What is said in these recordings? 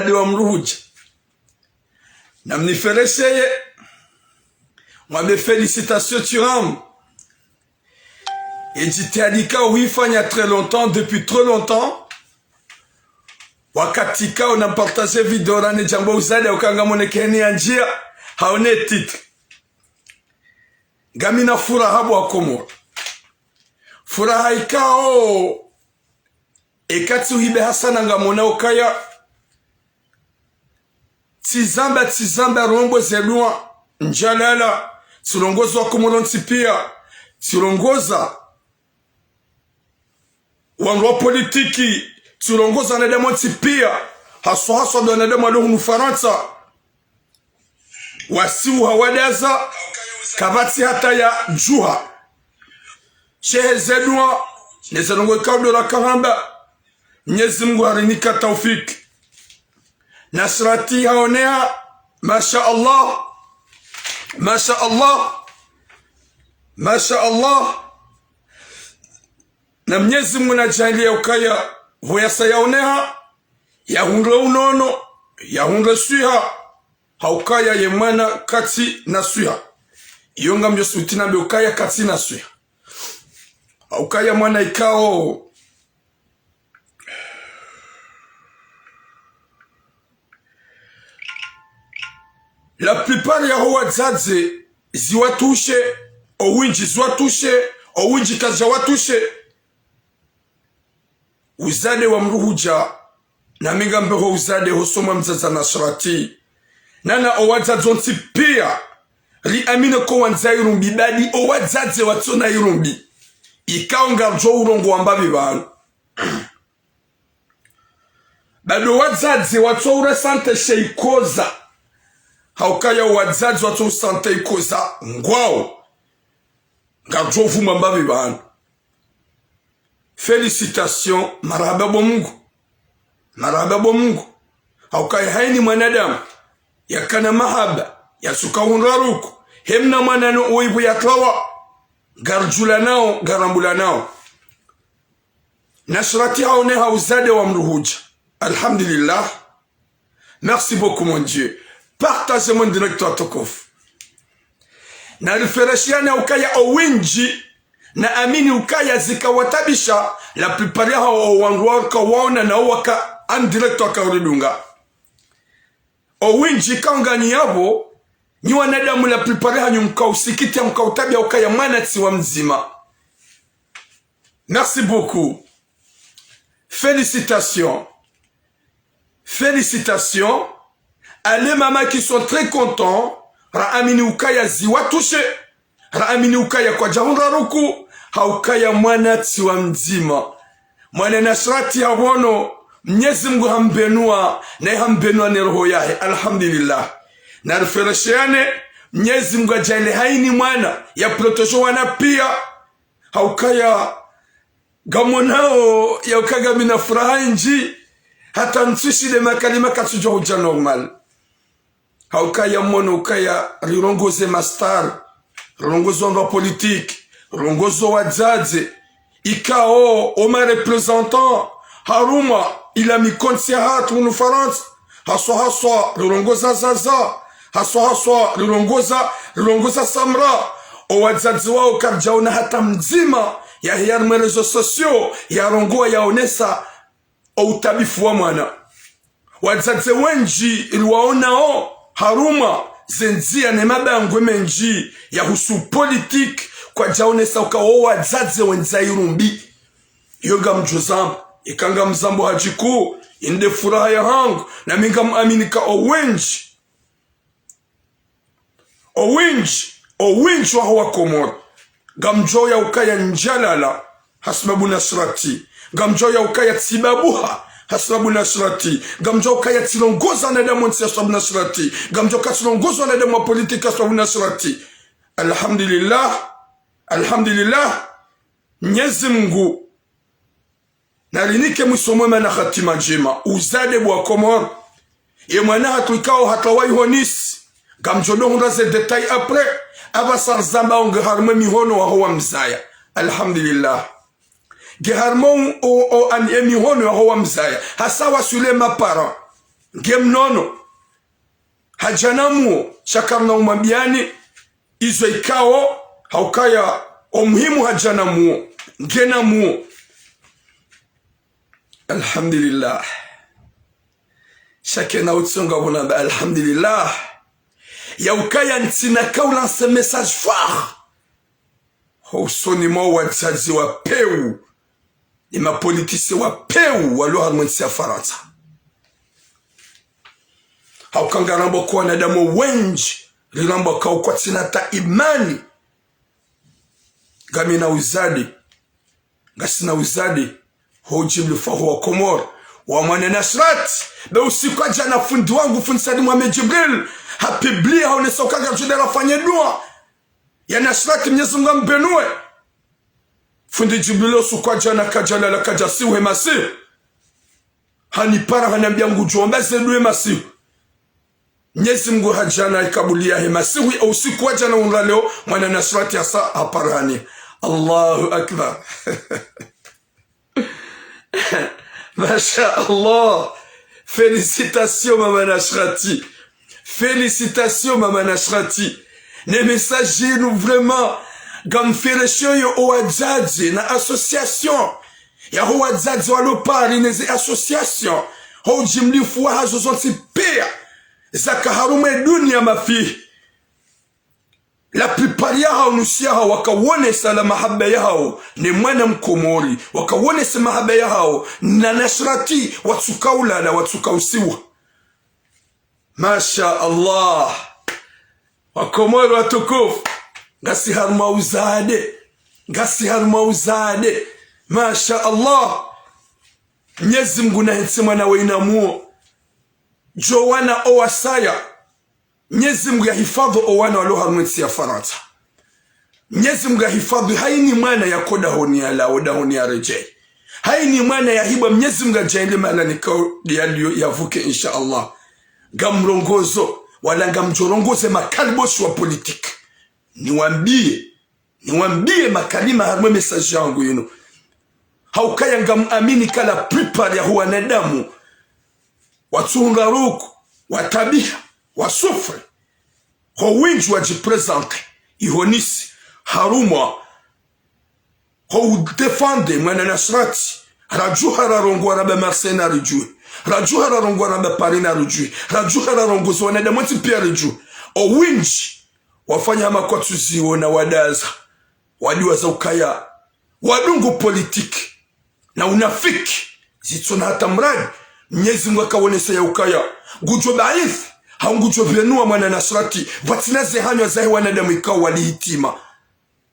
uzade wa mruhuja na mniferesheye mwambe félicitations turam et jitihadika uifanya très longtemps depuis trop longtemps wakatika unapartage video rani jambo uzade ukanga monekeni ya njia haone titre gamina furaha bwa Komoro furaha ikao ekati uhibe hasana ngamona ukaya tizamba rombo zelua njalala tsirongoza wa Komoro ntipia tsirongoza wanwa politiki tsirongoza na demo ntipia haswa do na demo alo Faransa wasiu hawadaza kabati hata ya juha shehe zelua nezelongo kaudo la karamba Mwenyezi Mungu harinika taufiki Nasrati haonea masha Allah masha Allah masha Allah na Mwenyezi Mungu najalia ukaya huyasa yaonea yahungle unono yahungle suha haukaya yemana kati na suha iyonga mjosutina be ukaya kati na suha haukaya mwana ikao la plupart ya wadzadze ziwatushe owinji ziwatushe owinji kaza watushe uzade wa mruhuja na migambe ho uzade hosoma mzaza Nasrati nana owadzadze onti pia li amine ko wanza irumbi badi owadzadze watsona irumbi ikaonga jo urongo wambabi banu bado wadzadze watsoura sante sheikoza haukaya wadzadzi watu sante ikoza ngwao ngajovu mambabi banu félicitations marhaba bo Mungu haukaya haini mwanadamu yakana mahaba yasuka hunraruku hemna mwanano uibu yatlawa garjula nao garambula nao Nasrati haone hauzade wa mruhuja alhamdulillah merci beaucoup mon Dieu. Partagez mon direct à Tokof. Na refereshiana ukaya owinji na amini ukaya zikawatabisha la plupart ya wanruwa kawaona na waka andirect wakaurudunga. Owinji kaungani yabo ni wanadamu la plupart ya nyumka usikiti ya mkautabia ukaya manati wa mzima. Merci beaucoup. Félicitations. Félicitations. Allez maman qui sont très contents raamini ukaya ziwatushe raamini ukaya kwa jahunra ruku haukaya mwanati wa mzima mwana Nasrati hawono Mwenyezi Mungu hambenua na hambenua ni roho yahe alhamdulillah na referesheane Mwenyezi Mungu ajaile haini mwana ya protejo wana pia haukaya gamonao ya ukaga mina furaha nji hata ntushi de makalima katujo huja normal haukaya mono ukaya rirongoze mastar rirongozo ndo politique rirongozo wadzadze ikao oma representant haruma ila mikonsi hatu nu France haswa rirongoza zaza haswa rirongoza samra o wadzadze wao karjauna hata mzima ya hiyar merezo sosio ya rongoa ya onesa o utabifu wa mwana wadzadze wenji iliwaonao haruma zenzia ne mabangwe menji ya husu politique kwa jaonesa ukawo wadzadze wenzairumbi yoga mjozamba ikanga mzambo hajiku inde furaha ya hangu na minga muaminika owinji wa hawa Komoro gamjoya ukaya njalala hasmabu Nasrati gamjoya ukaya tsibabuha hasbabu Nasrati gamjo kaya tilongoza na damu hasbabu Nasrati gamjo katilongoza na damu politika hasbabu Nasrati alhamdulillah Mwenyezi Mungu nalinike musomwe na khatima njema uzade bwa Komoro ye mwana hatuikao hatawai honisi gamjo donda ze detail après abasar zamba onge harme mihono wa huwa mzaya alhamdulillah geharmon o an emihono wa huwa mzaya hasawa sule mapara ngemnono hajanamuo shakarna umambiani izo ikao haukaya umuhimu hajanamuo ngenamuo. Alhamdulillah shakena utsonga bona alhamdulillah yaukaya ntina kaula ce message phare hosonimo wazazi wa peu ni mapolitisi wa peu walo harmonisi ya Faransa haukangarambo kwa nadamu wenji lilambo kwa tinata imani gamina uzadi gasina uzadi hojibli fahu wa Komor wa mwane Nashrat be usiku jana fundi wangu fundi Sadi Mohamed Jibril hapiblia haonesokaga judera fanye dua ya Nashrat Mwenyezi Mungu ambenue fundi Jibril usiku jana kajala la kajasiwe masihu hanipara hanambia ngujomba zeduwe masihu Mwenyezi Mungu hajana ikabulia hemasihu usiku jana unraleo mwana Nashrat ya saa haparani. Allahu Akbar. Masha'Allah. Félicitations Maman Nashrati. Félicitations Maman Nashrati. Les messagers nous vraiment gamferesho yo owadzazi na association. Ya owadzazi walopari neze association. Ho jimlifu wa hazo zonti pia. Zaka harume dunia mafi. La plupart yao nusia hao wakawone sala mahaba yao ni mwana Mkomori wakawone sa mahaba yao na Nashrati watsukaula na watsukausiwa. Masha Allah Wakomori watukufu ngasi harma uzade Masha Allah Mwenyezi Mungu na hetsema na wainamuo Jowana Owasaya Mwenyezi Mungu yahifadhi owana waloharumwensi ya Faransa. Mwenyezi Mungu yahifadhi haini mwana ya koda honi ya la oda honi ya rejei. Haini mwana ya hiba Mwenyezi Mungu jaile mala nikao dialio yavuke insha Allah. Gamrongozo wala gamjorongoze makaliboshi wa politik. Niwambie makalima harumwe mesaji yangu yino. Haukaya ngamuamini kala pripari ya huwa nadamu. Watuhungaruku, watabiha. Wasufre ho winji wajipresente ihonisi harumwa ho defende mwana Nashrati rajuha rarongo rabe Marseille rujue rajuha rarongo rabe Paris rujue rajuha rarongo zona de monti Pierre rujue o winji wafanya makwatuzi wona wadaza wadiwa za ukaya wadungu politiki na unafiki zitsona hata mradi Mwenyezi Mungu akawonesa ya ukaya gujo baifu haungucho vienua mwana Nashrati watinaze hanywa zahe wanadamu ikaw walihitima.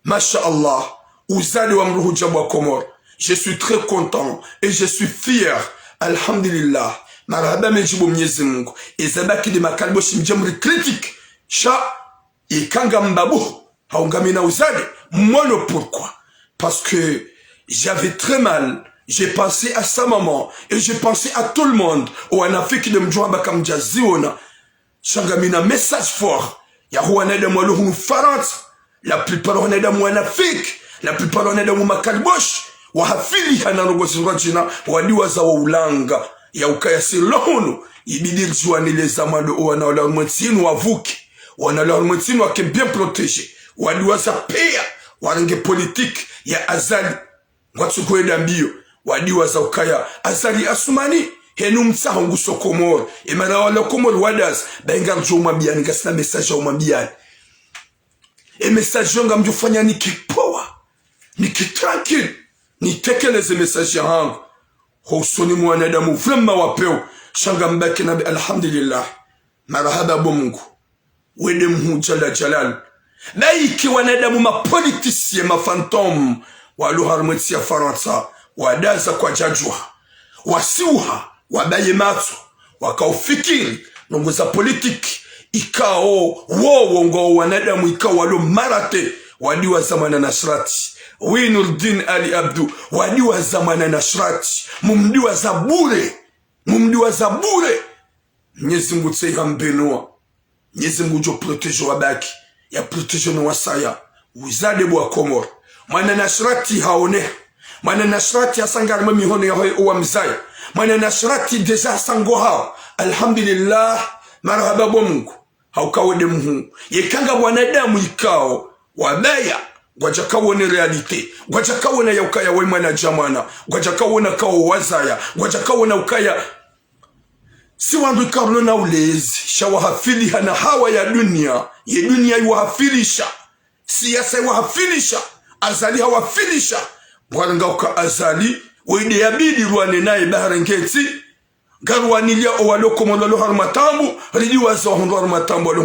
Masha Allah uzali wa mruhu jabu wa Komor. Je suis très content et je suis fier. Alhamdulillah marahaba mejibu Mwenyezi Mungu izabaki di makaliboshi mjamri kritik sha ikanga mbabu haungamina uzali mono. Pourquoi? Parce que j'avais très mal. J'ai pensé à sa maman et j'ai pensé à tout le monde ou en Afrique de mjouaba kam jaziona. Changamina message fort. Ya huanada mwalu hunu Faransa. La plupart huanada mwanafiki. La plupart huanada mwamakalibosh. Wahafili hanarogosi rajina. Wadiwa za wa ulanga. Ya ukaya silohunu. Ibidir juanile zamado wana wala mwetinu wavuki. Wana wala mwetinu wake bien protege. Wadiwa za pia. Warange politique ya azali. Watu kweda mbio. Wadiwa za ukaya azali asumani. Henu msaha nguso Komor. Emana wala Komor wadas. Bengar jo umambiani. Gasina message ya umambiani. E message yonga mjufanya nikipowa. Nikitranquil. Nitekeleze message ya hangu. Housoni mwanadamu. Vrema wapeo. Shanga mbaki nabi alhamdulillah. Marahaba Mungu. Wede mhu jala jalal. Laiki wanadamu mapolitisie mafantom. Walu harumweti ya Faransa. Wadaza kwa jajua. Wasiuha. Wabaye matu. Wakaufikiri. Nongo za politiki. Ikao. Wongo wanadamu ikao walo marate. Wadiwa zamana Nashrati. Nurdin Ali Abdu. Wadiwa zamana Nashrati. Mumdiwa zabure. Mumdiwa zabure. Mwenyezi Mungu tseha mbenua. Mwenyezi Mungu jo protege wabaki. Ya protege na wasaya. Wizade bwa Komor. Mwana Nashrati haone. Mwana Nashrati asangar mami hono ya hoi uwa mzaya. Mwana Nashrati deja sango hao. alhamdulillah marhaba Mungu haukawede muhu yekanga wanadamu ikao wabaya gwajakawo ne realite gwajakawo na yaukaya wema na jamana gwajakawo na kao wazaya gwajakawo na ukaya si wandu ikarlo na ulezi shawahafili hana hawa ya dunia iwahafilisha siyasa iwahafilisha azali hawafilisha waranga uka azali wede yabidi ruwane nae baharengeti garwanilia owaloko mololo harmatambu ridiwa za hundu harmatambu wale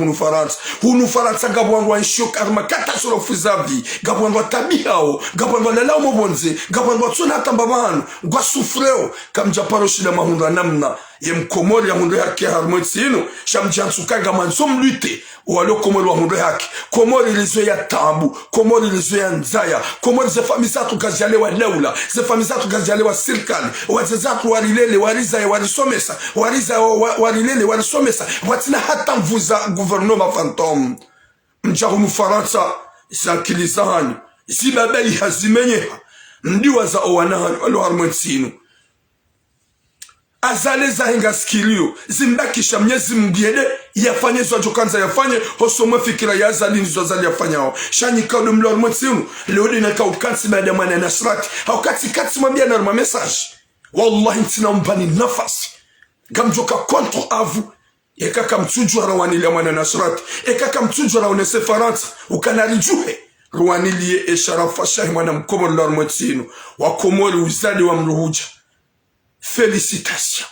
hunu faransa gabwanwa nshok arma katastrofi zavi gabwanwa tabihao gabwanwa lalao mobonze gabwanwa tsuna tambabanu gwa sufreo kamjaparo shida mahundu namna ye mkomori ya hundu yake harmotsino shamjansuka gamansom lute walo komori wa hundu yake komori lizo ya tambu komori lizo ya nzaya komori ze famisatu gazjale wa laula ze famisatu gazjale wa sirkali wazezatu warilele wariza ya warisomesa wariza warilele warisomesa watina hata mvuza guvernoma fantom mjahunu faransa isankilizahani isibabai hazimenyeha mdiwa za owanahani walo harmotsino azale za hinga skilio zimbakisha mnyezi mgiede yafanye zwa jokanza yafanye hosomwe fikira ya azali nizo azali yafanye hao shani kaudu mlor mwetsinu leode na kaukansi baada mwana nasrati haukati kati mwambia na ruma message wallahi ntina mbani nafasi gamjoka kontro avu ekaka mtujwa rawanilia mwana nasrati ekaka mtujwa rawanese faransa ukanarijuhe ruwanilie esharafa shahi mwana mkomo lor mwetsinu wakomori uzali wa mruhuja Félicitations.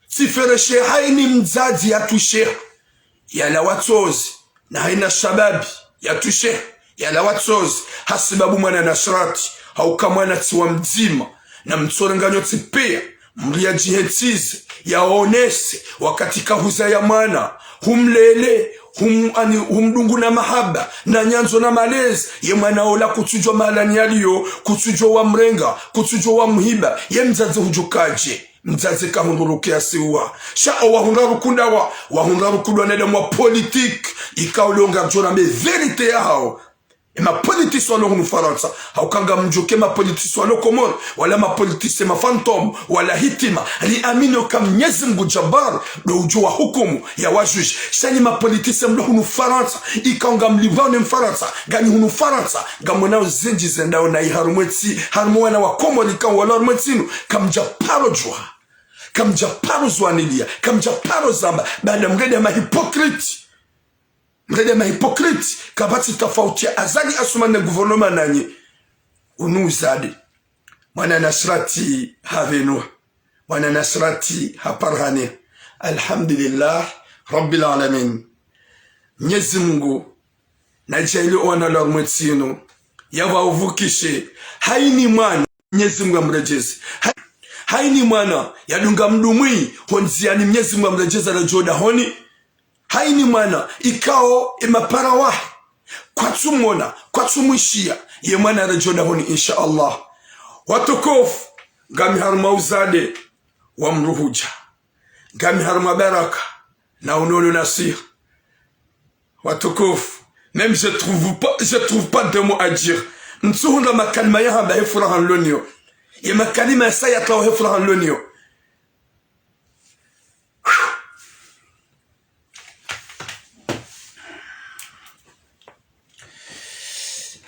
Tifereshe haini mzazi ya tushe yala watozi na haina shababi ya tushe yala watozi hasibabu mwana nasrati hauka mwana tiwa mzima na mtsorenganyo tipea mlia jihetize ya onese wakati kahuza ya mwana humlele humdungu na mahaba na nyanzo na malezi ye mwana ola kutujwa malani yaliyo kutujwa wa mrenga kutujwa wa mhiba ye mzazi hujukaje mzazi kahundurukia siwa sha wahundaru kudwa nede mwa politik ikaulonga jona me verite yao ma politisi walo hunu faransa haukanga mjoke ma politisi walo komor wala ma politisi ma fantom wala hitima li amino kam nyezi mgu jabar do ujua hukumu ya wajuj shani ma politisi mlo hunu faransa ikaunga mlibane mfaransa gani hunu faransa gamona uzenji zendao na iharumwetsi harumwana wa komor ikan wala harumwetsinu kam japaro jua kam japaro zwanilia kam japaro zamba baada mrede ma hipokriti mrede ma hipokriti kabati tofauti azali asumane guvernoma nanyi unuzade mwana nasrati havenua mwana nasrati haparhane alhamdulillah rabbil alamin Mwenyezi Mungu na jaili ona lor mwetsino yawa uvukishe haini mwana Mwenyezi Mungu amrejeze haini mwana yadunga mdumwi honziani Mwenyezi Mungu amrejeza na joda honi haini mwana ikao imapara wahi kwa tumona kwa tumwishia ye mwana rajoda honi insha Allah watukufu gami harma uzade wa mruhuja gami harma baraka na unono nasir watukufu même je trouve pas de mots à dire nsuhunda makalima ya hamba hefurahan lonio ye makalima sa ya taw hefurahan lonio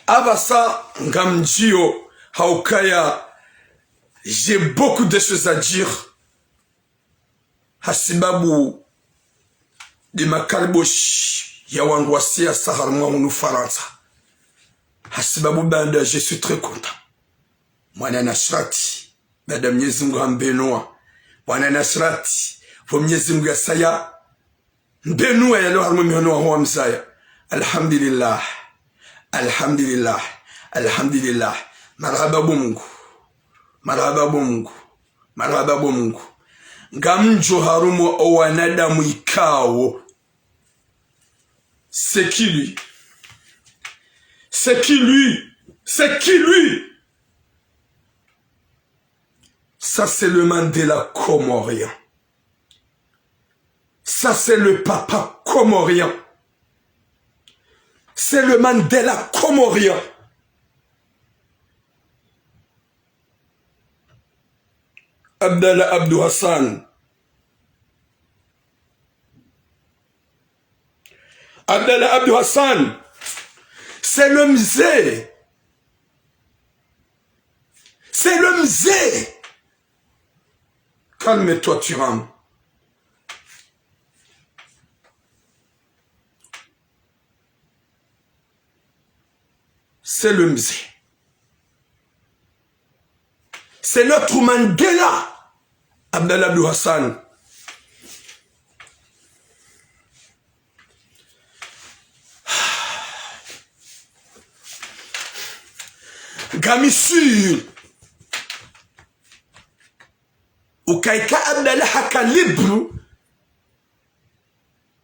Abasa ngamjio haukaya j'ai beaucoup de choses à dire hasibabu de makarbosh ya wangu wa siasa harumwa hunu Faransa hasibabu banda je suis très content mwana nasrati bada Mwenyezi Mungu ambenua mwana nasrati fo Mwenyezi Mungu yasaya mbenua yalo harumwa mihonua huwa mzaya alhamdulillah alhamdulillah alhamdulillah marhaba Mungu marhaba Mungu marhaba Mungu ngamjo harumo owanadamu ikao c'est qui lui c'est qui lui ça c'est le Mandela comorien ça c'est le papa comorien c'est le Mandela comorien. Abdallah Abdou Hassan, Abdallah Abdou Hassan, c'est le mzee. C'est le mzee. Calme-toi, Turam. C'est le mzee. C'est notre Mandela, Abdallah Abdou Hassan. Gamisur ukaika Abdallah haka libru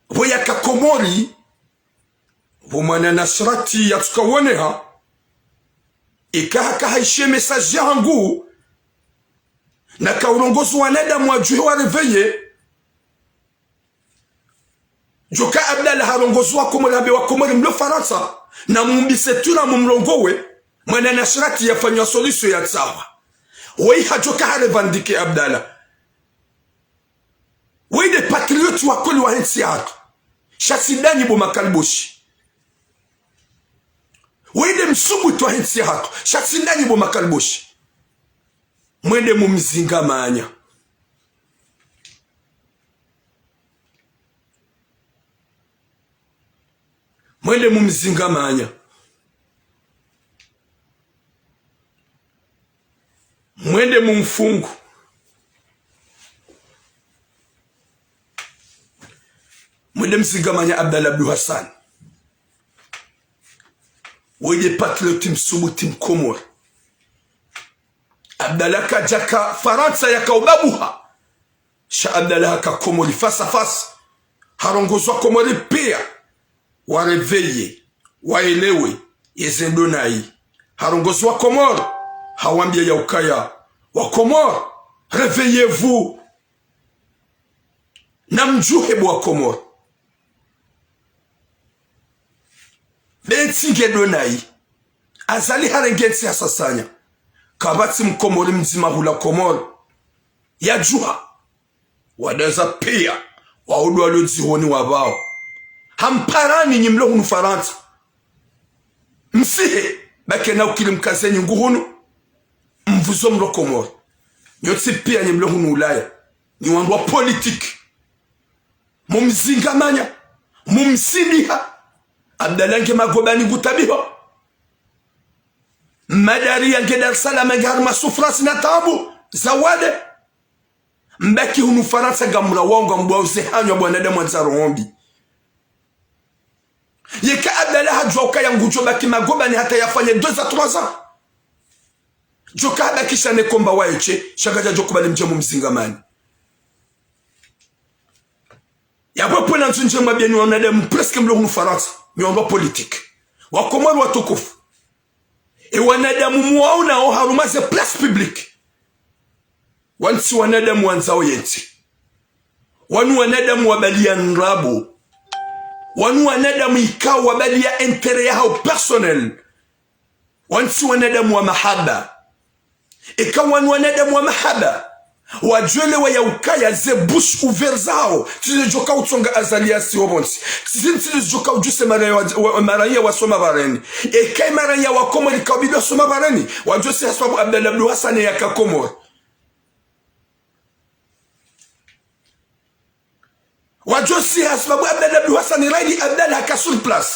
voyaka Komori vomana nasrati yatukawoneha ika haka haishe message yangu na kaurongozi wanadamu wajuhe wareveye joka Abdallah harongozi wa Komori habe wa Komori mlo Faransa na mumbisetura mumrongowe mwana nasrati yafanywa solution ya tsawa wei hajoka harevandike Abdallah wei de patriote wa kweli wa hensi yako shasidani bo makalboshi wei de msubutu wa hensi yako shasidani bo makalboshi mwende mumzinga manya mwende mumzinga manya mwende mumfungu mwende mzingamanya Abdallah Abdou Hassan weye patriote msubuti mkomori Abdallah kajaka Faransa yaka ubabuha sha Abdallah haka Komori face à face harongozwa Komori pia wareveye waelewe yezendonai harongozwa Komori hawambia ya ukaya wa Komor, réveillez-vous. Namjuhe wa Komor. Bentinge donai. Azali harengensi asasanya. Kabati mkomori mzima hula Komor. Ya juha. Wadaza pia. Waudu waliodzihoni wabao. Hamparani nyimlo hunu Faransa. Msihe. Bakena ukilimkazenyi nguhunu. Mvuzo mlo Komori nyotsi pia nyemlo hunu Ulaya ni wandwa politique mumzingamanya mumsidiha Abdallah nke magobani gutabiho madari yanke Dar es Salaam ngarma sufrasi na tabu zawade mbaki hunu Faransa gamula wongo mbwauze hanywa bwanadamu anzaroombi yeka Abdallah hajwa ya ngujo baki magobani hata yafanye 2 à 3 ans joka bakisha ne komba waeche shagaja jokubali mjemu mzingamani yapo na ntunje mabyenyu wanadamu presque mlo hunu Faransa miondo politique wakomori watukufu e wanadamu muwauna o harumaze place publique wansi wanadamu wanzao yenti wanu wanadamu wabalia nrabo wanu wanadamu ikao wabalia intérêt yao personnel wansi wanadamu wa mahaba ikawa wanadamu wa mahaba wajwele wa yaukaya ze bush ouvert zao tile joka utsonga azalia si obonsi tile joka ujuse maraya wa soma bareni kai maraya wa Komori kabila soma bareni wajose hasbabu Abdallah Abdou Hassan ya Komori wajose hasbabu Abdallah Abdou Hassan raidi Abdallah ka sur place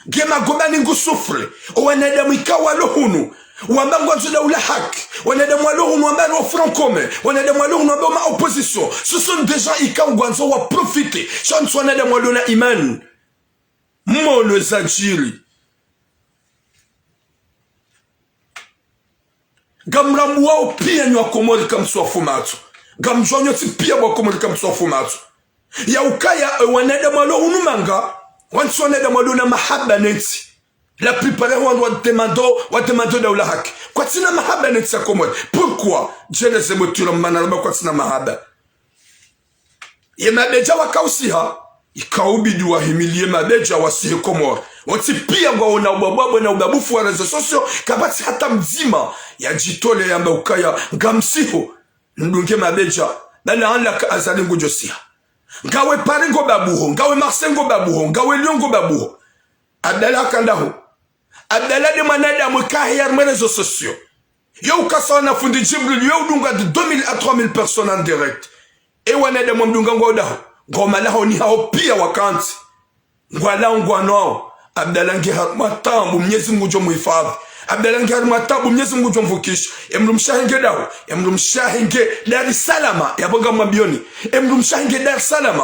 gema gobani ngusufre wanadamu ikawa lohunu wambango nzula ula haki wanadamu walohunu wambani wa front commun wanadamu walohunu wambani wa opposition ce sont des gens ikangwanzo wa profiter chanso wanadamu walona imani mono zajiri gamramu wao pia ni wa Komori kamswa fumatu gamjonyo ti pia wa Komori kamswa fumatu ya ukaya wanadamu walohunu manga wanso wanadamu walona mahaba neti la plupart wa demando daula haki kwa tina mahaba neti ya Komori pourquoi jene zebotura manaraba kwa tina mahaba ye mabeja wakausiha ikaubidi wahimilie mabeja wasihe Komori wati pia kwa una ubababo na ubabufu wa rezo sosio kabati hata mzima ya jitole ya mbaukaya ngamsiho ndunge mabeja bala anla ka azali ngujosiha ngawe paringo babuho ngawe marsengo babuho ngawe lyongo babuho Abdallah kandaho Abdallah de manadamu kahiyar mes réseaux sociaux yo ukasana fundi Jibril yo dunga de 2000 à 3000 personnes en direct e wanada mwamdunga ngoda ngoma laho ni hao pia wakanti ngwala ngwano Abdallah ngi matambu Mwenyezi Mungu jo muhifadhi Abdallah ngi matambu Mwenyezi Mungu jo mvukisha emrumshahinge dawo emrumshahinge Dar es Salaam yabonga mabioni emrumshahinge Dar es Salaam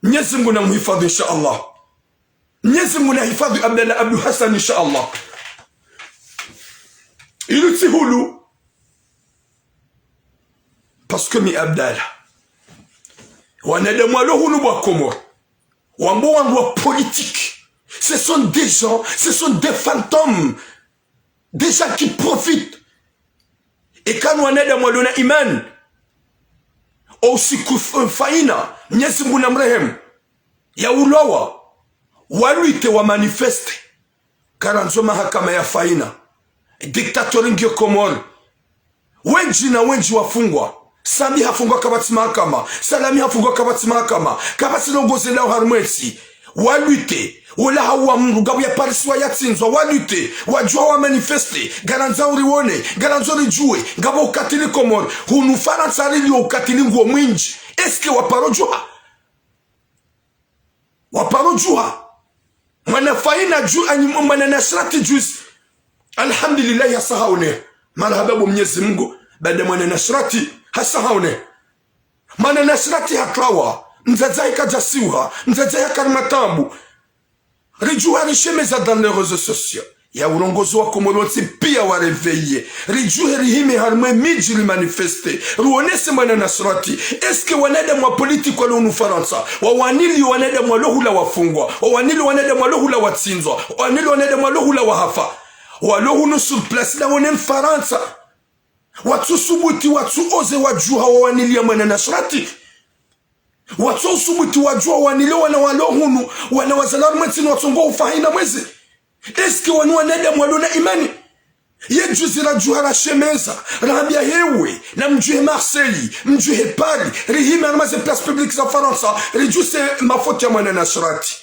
Mwenyezi Mungu na muhifadhi inshallah Mwenyezi Mungu na hifadhi Abdallah Abdul Hassan inshallah iluti hulu parce que mi Abdallah wanadamu walo hulu wa Komoro wambo wanwa politique. Ce sont des gens, ce sont des fantômes, des gens qui profitent. Et quand on est dans mon iman, aussi faina, Mwenyezi Mungu namrehemu, ya ulowa, waluite wa manifeste, karanzo mahakama ya faina, diktatori ngio Komoro, wenji na wenji wafungwa, Sami hafungwa kabati mahakama, Salami hafungwa kabati mahakama, kabati longoze lao harumwesi, waluite, wala hawa mrugabu ya pariswa ya tinzwa, waluite, wajua wa manifeste, garanza uriwone, garanza urijue, ngabo ukatili Komoro, hunu Faransa rili ukatili nguo mwinji, eske waparojua? Waparojua? Mwana faina juu, mwana nashrati juzi, alhamdulillah ya sahaune, marhababu Mwenyezi Mungu, baada mwana nashrati, hasahaune, mwana nashrati hakawa, mzazai kajasiwa, mzazai karimatambu, Rijua rishemeza dans les réseaux sociaux. Ya urongozo wa Komoro pia wa réveiller. Rijua rihime harmwe miji li manifeste. Ruonese mwana nasrati. Eske wanada mwa politiki walo unufaransa. Wawanili wanada mwa lohula wafungwa. Wawanili wanada mwa lohula watsinzwa. Wawanili wanada mwa lohula wahafa. Walohunu sur place la wonem Faransa. Watu subuti watu oze wajuha wawanili ya mwana nasrati. Watu usubuti wajua wanile wana walohunu wana wazalamu mwetini watongo ufahina mwezi eske wanu wanada mwalona imani ye juzi la juhara shemeza rabia hewe na mjuhe Marseille mjuhe Paris rihime armaze place publique za Faransa rijuse mafoti ya mwana nashrati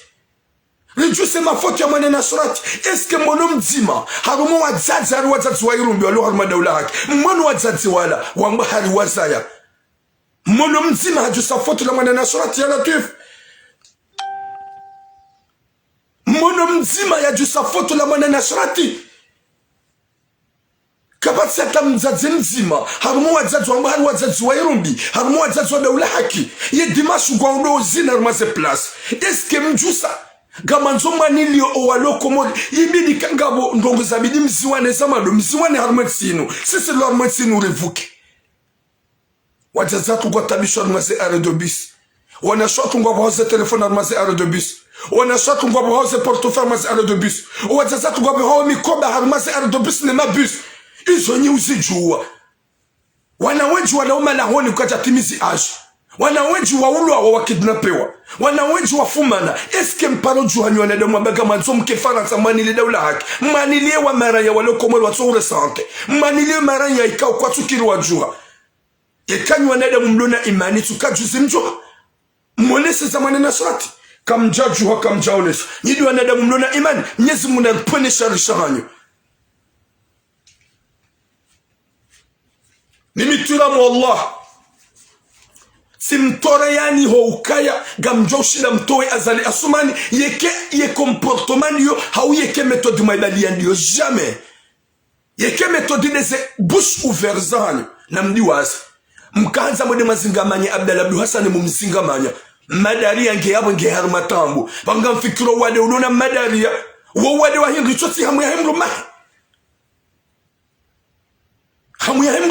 rijuse mafoti ya mwana nashrati eske mwono mzima harumo wazazi haru wazazi wa irumbi walo haruma daula haki mwono wazazi wala wamba hari wazaya Mono mzima hajusa foto la mwana nashrati ya Latif. Mono mzima hajusa foto la mwana nashrati. Kabati sata mzazi mzima. Harumu wazazi wa mbahari wazazi wa irumbi. Harumu wazazi wa daula haki. Ye dimashu kwa ulo zina rumaze plus. Eske mjusa. Gamanzo manili owalo Komoro. Ibidi kangabo ndongo zabidi mziwane zamado. Mziwane harumu tsinu. Sisi lo harumu tsinu revuke. Wajazatu kwa tabisho armaze arre de bis. Wanashatu ngwa bahoze telefone armaze arre de bis. Wanashatu ngwa bahoze portofeuille armaze arre de bis. Wajazatu ngwa bahoze mikoba armaze arre de bis nema bus. Izo nyi uzijuwa. Wanawenji wanauma la honi ukaja timizi age. Wanawenji wa ulu wa wakidnapewa. Wanawenji wa fumana. Eske mparo juhanyu wanada mwabaga manzo mke Faransa manile daula haki. Manilie wa maraya walo Komoro wato uresante. Manilie maraya ikao kwa tukiri wa juha. Yekanyu wanada mumlona imani tukajuzi mjua. Mwonese za mwana nashrati. Kamja juha kamja onesa. Nyidu wanada mumlona imani. Mwenyezi Mungu anaponesha rishahanyo. Nimituramu Allah. Simtore yani ho ukaya. Gamjoshi la mtoe azali asumani. Ye comportement yo. Hau yeke metodi maibali yandiyo. Jamais. Yeke metodi neze bouche ouvert zahanyo. Namdi wazi. Mkanza mwede mazingamanya Abdallah Abdul Hassan mumzingamanya madaria nge yabo nge harumatambu banga mfikiro wade unona madaria wo wade wa hindu choti hamu ya hemru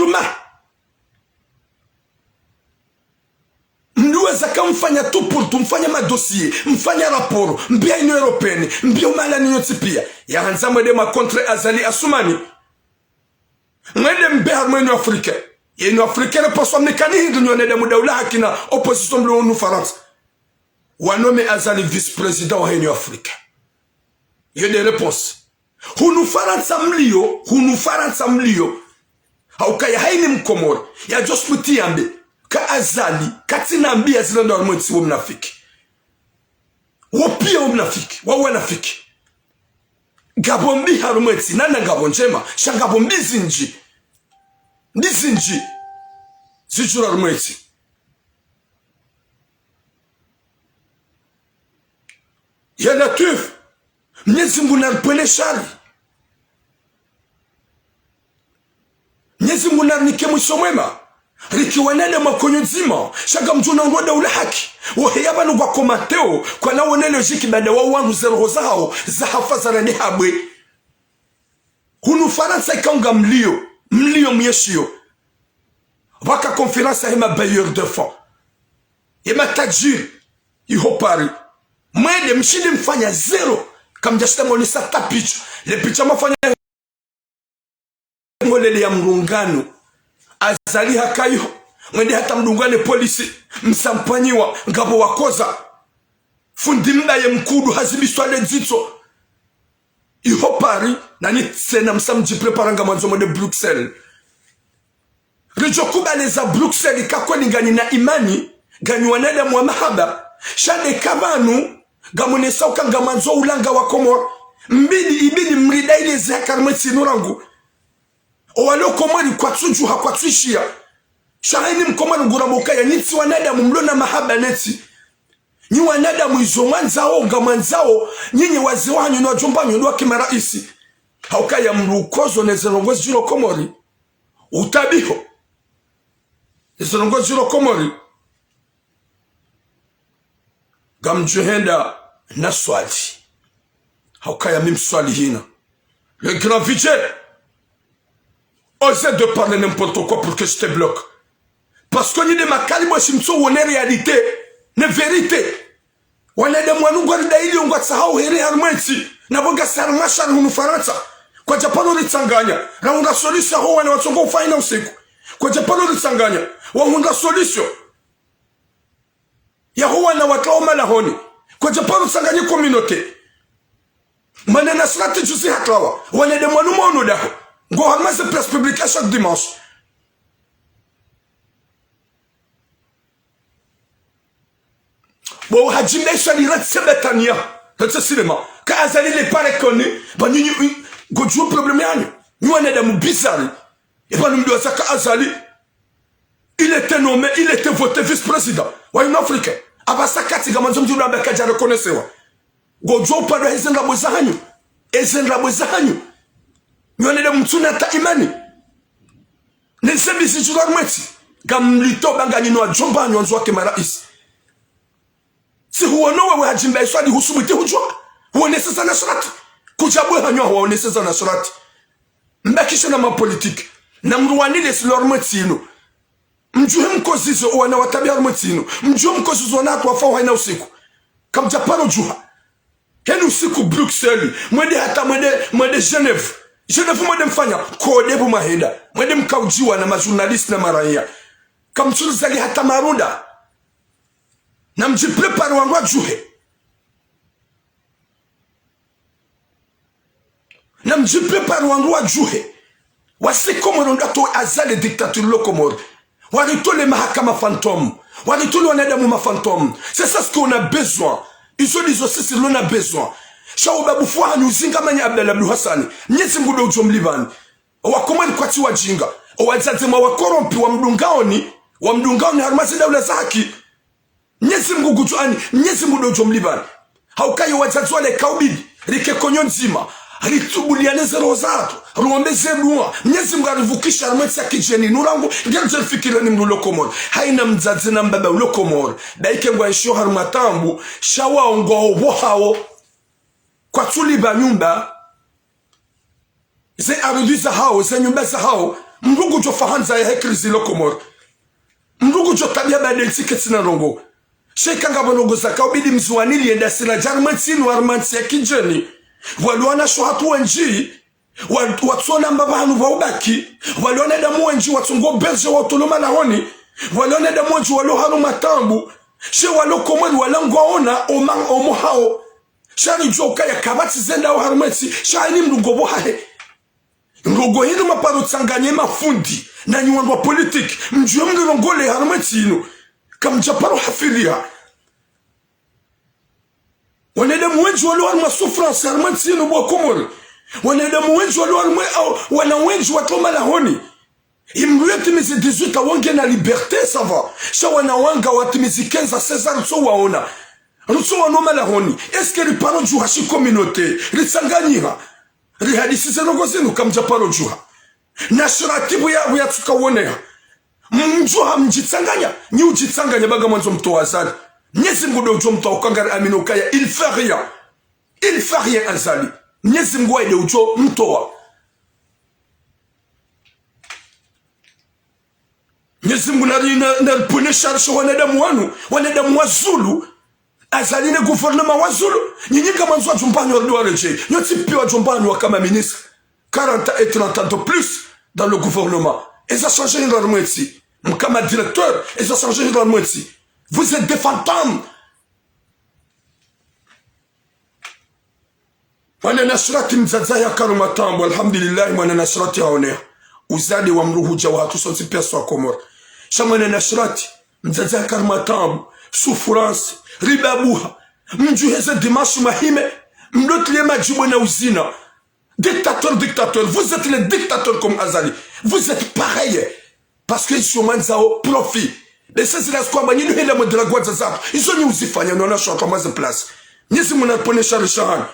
ma mnduweza kamfanya tupurtu mfanya madossier mfanya raporo mbia ino européenne mbia umala ninyoti pia ya hanza mwede makontre azali asumani mwede mbe harumenu Afrika Yenu Africaine paswa mekani hindu nyonede mudaula hakina opposition blo onu Faransa. Wanome azali vice-président wa Yenu Afrika. Y'a des réponses. Hunu Faransa mlio. Haukaya haini mkomoro. Ya just mutiyambe. ka azali katina mbia zilanda harumwetsi wa mnafiki wopia wa mnafiki wa wanafiki gabombi harumwetsi nana gabonjema shangabombi zinji nizinji zijura harumwetsi ya natuf Mwenyezi Mungu naripwele shari Mwenyezi Mungu narinike mwisho mwema rikiwanene makonyo nzima shaka mjuna ngoda ule haki waheyaba nugwa komateo kwa na wonele jiki bada wa wangu zeroho zao za hafaza ni habwe hunu Faransa ikaunga mlio myeshio waka konferansa hema bailleur de fonds hema tajiri ihopari mwede mshidi mfanya zero kamjashita monisa tapichu le picha mafanya ngolele ya mrungano azali hakayo mwende hata mdungane polisi msampanyiwa ngabo wakoza fundi mbaye mkudu hazibiswa le zito ihopari nani tsena msamji preparanga mwanzo mwende Bruxelles rijo kubaleza Bruxelles kakoni gani na imani gani wanada mwa mahaba shade kabanu gamone sauka ngamanzo ulanga wa Komoro ibidi mrida ile zakarmeti nurangu owalo Komori kwa tsuju hakwa twishia shahini mkomano nguramuka ya nitsi wanada mumlona mahaba neti nyi wanada mwizo mwanzao ngamanzao nyinyi wazi wanyu na jombanyu ndo kimaraisi haukaya mrukozo nezerongozi jiro Komori utabiho nezerongozi jiro Komori gamjuhenda na swali haukaya mim swali hina le grand vice osez de parler n'importe quoi pour que je te bloque parce que ni de makali mo simso wone réalité ne vérité wana de mwanu gorda ili ngwa sahau here harmenti na bonga sarma shar hunu Faransa kwa Japano ritsanganya na unga solution ho wana watsongo ufanya usiku kwa Japano ritsanganya wa unga solution ya huwa na wakaoma la honi kwa Japano sanganye communauté manena slati jusi haklawa wana de mwanu mono daho ngo hamase presse publique chaque dimanche bo hajimbe shali ratsebetania ratsesilema ka azali les pas reconnus ba nyinyi gojo problème yanyu ni wana de mubizari et pas nous doit ça ka azali il était nommé il était voté vice-président wa une africain abasa kati gamanzo mjulu abeka ja reconnaissewa gojo pa ezenga bozanyu nyone de mtsuna ta imani nesebisi jura mweti gamlito bangani no ajomba nyonzo wake marais si huonowe we hajimba iswadi husubiti hujwa huoneseza na surati kujabwe hanyo huoneseza na surati mbakisha na mapolitiki na mruwanile silor mwetino mjuhe mkozizo wana watabia mwetino mjuhe mkozizo wana kwa haina usiku kam Japano juha henu usiku Bruxelles mwede hata mwede Genève Genève mwede mfanya kode bu mahenda mwede mkaujiwa na majournaliste na maraya kamchulu zali hata marunda na mjiprepare wangu juhe na mjiprepare wangu juhe wasi Komoro ndato azale dictature lo Komoro waritole mahakama fantôme waritole wanadamu ma fantôme c'est ça ce qu'on a besoin ils ont dit aussi l'on a besoin shaoba bufwa nyuzinga manya Abdallah Abdul Hassan nyezi ngudo ujomlibani wakomani kwati wajinga wazazema wakorompi wa mdungaoni harumazi daula za haki nyezi mgugutuani nyezi ngudo ujomlibani haukayo wazazi wale kaubidi rike konyo nzima ritubuliane zero zato ruombe zerua nyezi mgarivukisha harumeti ya kijeni nurangu ngerjel fikirani mnulo Komoro haina mzazi na mbaba ulo Komoro daike ngwa ishio harumatambu shawa ongo wohao kwa tuliba nyumba ze arudiza hao ze nyumba za hao mrugu jo fahanza ya hekrizi lo Komoro mrugu jo tabia badelsi ketsina rongo sheka ngabonogo zaka ubidi mzuanili yenda sila jarumeti inu harumeti ya kijeni waliona shohatu wenji watsona mbabanu waubaki waliona damu wenji watsungo belge watoloma na honi waliona damu wenji walo haru matambu she walo Komori walangwaona omo hao shari joka ya kabati zenda wa harumeti shani mdugobo hahe ngogo hili maparo tsanganye mafundi na nyuandwa politique mjue mlilongole harumetsino kamjaparo hafiria wanadamu wengi walio haruma souffrance harumetsino bwa Komoro wanadamu wengi walio haruma wana wengi watoma lahoni imrueti mizi 18 wange na liberté ça va sha wanawanga watimizi 15 16 rutso waona rutso wanoma lahoni est-ce que riparo juha shi communauté ritsanganyira rihadisi zenogo zenu kamjaparo juha nashiratibu ya tukawonea mjuha mjitsanganya ni ujitsanganya baga mwanzo mtoa azali Mwenyezi Mungu ndio ujo mtoa ukangari amino kaya il fait rien azali Mwenyezi Mungu aide ujo mtoa Mwenyezi Mungu na pune sharisho wanadamu wanadamu wa Zulu azali ne gouvernement wa Zulu nyinyi kama mwanzo jumbani wa doareje nyoti pia jumbani wa kama ministre 40 et 30 ans de plus dans le gouvernement. Et ça a changé dans le monde ici. Comme directeur, et ça a changé dans le monde ici. Vous êtes des fantômes. Mwana nashrati mzazaya karumatambo. Alhamdulillah, mwana nashrati haonea. Uzali wa mruhu jawatu sonsi peso wa Komoro. Shamwana nashrati mzazaya karumatambo. Souffrance, ribabuha. Mjuheze dimashi mahime. Mlotlie majibu na uzina. Dictateur, vous êtes les dictateurs comme Azali. Vous êtes pareils. Parce qu'ils sont au profit. Les 16 la squad, ils ont de la Guadeloupe. Ils ont eu aussi fait, ils ont acheté comme de place. Ni si mon appelé Charles Chahan.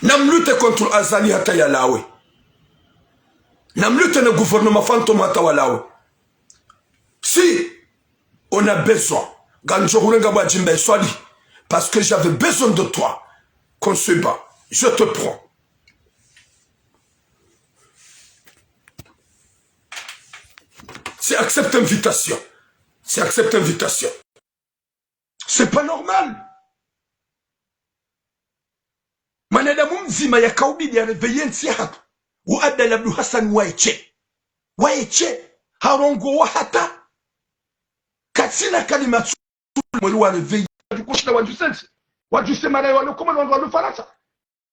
Nam lutte contre Azali Hatayalawe. Nam lutte le gouvernement fantôme Hatawalawe. Si on a besoin, parce que j'avais besoin de toi, qu'on se bat. Je te prends. C'est accepte invitation. C'est accepte invitation. C'est pas normal. Manada mumzima ya kaubidi ya réveillé nsihat. Ou adda l'Abdou Hassan waiche. Waiche. Harongo wahata. Katsina kalimatu. Mwelu wa réveillé. Kushina wajusensi. Wajusemana ya walo kuma walo farasa.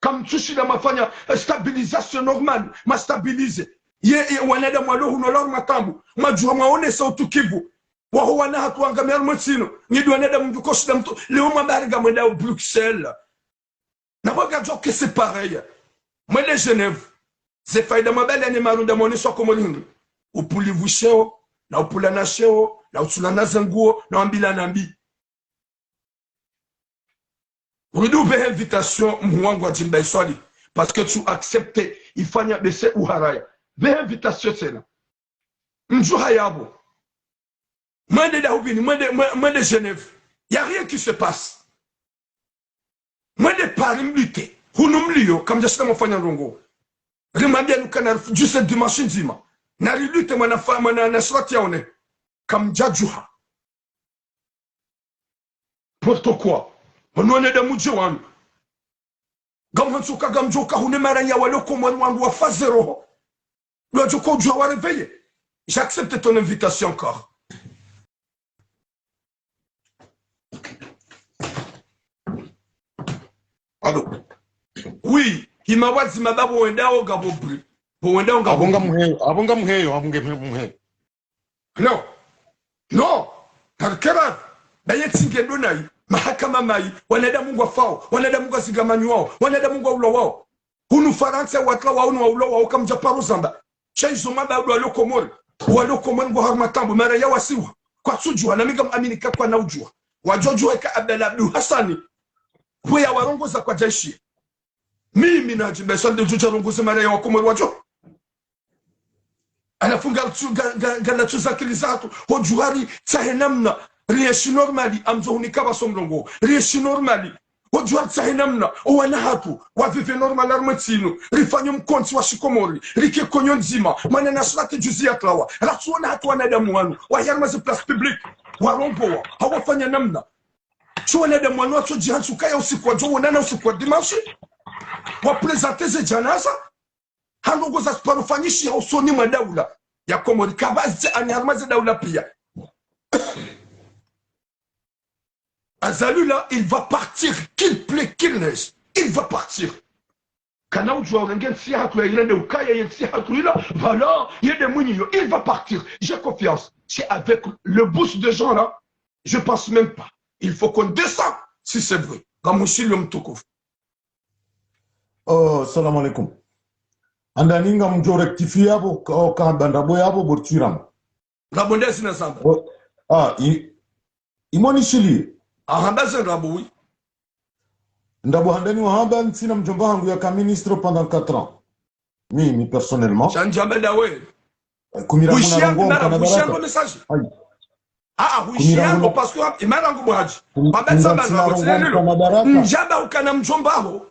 Comme tu suis dans ma famille, stabilisation normale, ma stabilise. Ye wanada mwalo hunolor matambu. Majua maone sa utukivu. Waho wana hatu angamia mwetsino. Nidu wanada mdukoshi da mtu. Leo mabariga mwenda au Bruxelles. Na waga jo que c'est pareil. Moi de Genève. C'est faida mabali ane marunda mwone so komolindu. Upuli vusheo. Na upula na sheo. Na utulana zanguo. Na wambila nambi. Redouble invitation mwangu wa Jimba Iswali parce que tu acceptes ifanya bese uharaya. Be invitation tena. Mju hayabo. Mwende Daoubini, mwende Genève. Il n'y a rien qui se passe. Mwende Paris mlite. Hunumlio comme jasina mfanya rongo. Remambia lukana juste dimanche nzima. Na rilute mwana nasrati yaone. Comme jajuha. Pourquoi? Onone da muji wangu. Gamhansuka gamjoka hunemara ya waloko wangu wa fazero. Lo joko jwa wa réveiller. J'accepte ton invitation encore. Allô. Oui, himawazi mababu wendao gabobri. Wendao gabonga muheyo, abonga muheyo. No. No. Tarkera. Bayetsinge donai. Mahakama mai, wanada mungu wafao, wanada mungu wasigamanyu wao, wanada mungu wa ulo wao. Hunu Faransa watla wa unu wa ulo wao kama Japaro Zamba. Chaizo mada walo komori ngo harmatambo mara ya wasiwa. Kwa sujua na miga aminika kwa na ujua. Wajoju eka Abdul Hassani. Kwa warongoza kwa jeshi. Mimi na Jimba Iswali juja rongoza mara ya wakomori wajo. Anafunga gala tuzakili zatu. Hojuhari tahenamna. Rieshi normali amzo hunikaba somrongo. Rieshi normali. Ojua tsahinamna. Owana hatu. Wavive normal armetsino. Rifanyo mkonti wa shikomori. Rike konyo nzima. Mana nasrati juzi atlawa. Ratsuona hatu wanadamu wanu. Wahiyarmazi place publique. Warombowa. Hawafanya namna. Chua wanadamu wanu watu jihansu kaya usiku wa jowo nana usiku wa dimanche. Waprezenteze janaza. Hanongo za sparufanyishi ya usoni mwa daula. Ya komori kabazi aniharmazi daula pia. Azali là, il va partir, qu'il plaît, qu'il neige. Il va partir. Kana ujua urengen si hatu ya irene ukaya yen si hatu ila, voilà, yede mwenye yo, il va partir. J'ai confiance. C'est avec le boost de gens là, je pense même pas. Il faut qu'on descende, si c'est vrai. Gamouchi l'Omtoukouf. Oh, salam alaikum. Andaninga mjo rectifie hapo kwa bandabo hapo bortiram. Rabonde sina samba. Imoni shili. Ahambaze raboui. Ndabo handani wa hamba sina mjomba wangu ya ministre pendant 4 ans. Mimi personnellement. Chanjambe dawe. Kumira muna rango Ushiango message. Ushiango parce que imarango bohaji. Babet samba raboui. Njaba ukana mjomba ho.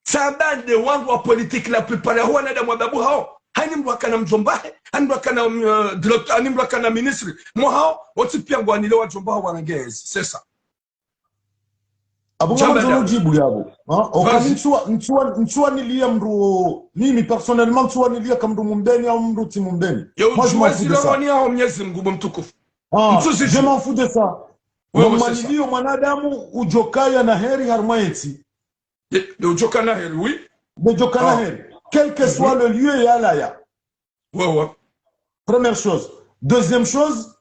Sabande wangu wa politique la plupart ya huwa nada mwababu hao. Hani mwa kana mjombahe, hani mwa kana directeur, hani mwa kana ministre. Mwa hao, wati pia mwa nile wa jombaha wanangezi. C'est ça. Abunga mzono jibu yabo. Okami nchua nilia mru, mimi personnellement nchua nilia kamru mumbeni au mru ti mumbeni. Moi je m'en fous de ça. Je m'en fous de ça. Mmanilio mwanadamu ujokaya na heri harmaeti. De Djokana Heri, oui. De Djokana Heri. Quel que soit le lieu et alaya. Ouais. Première chose. Deuxième chose,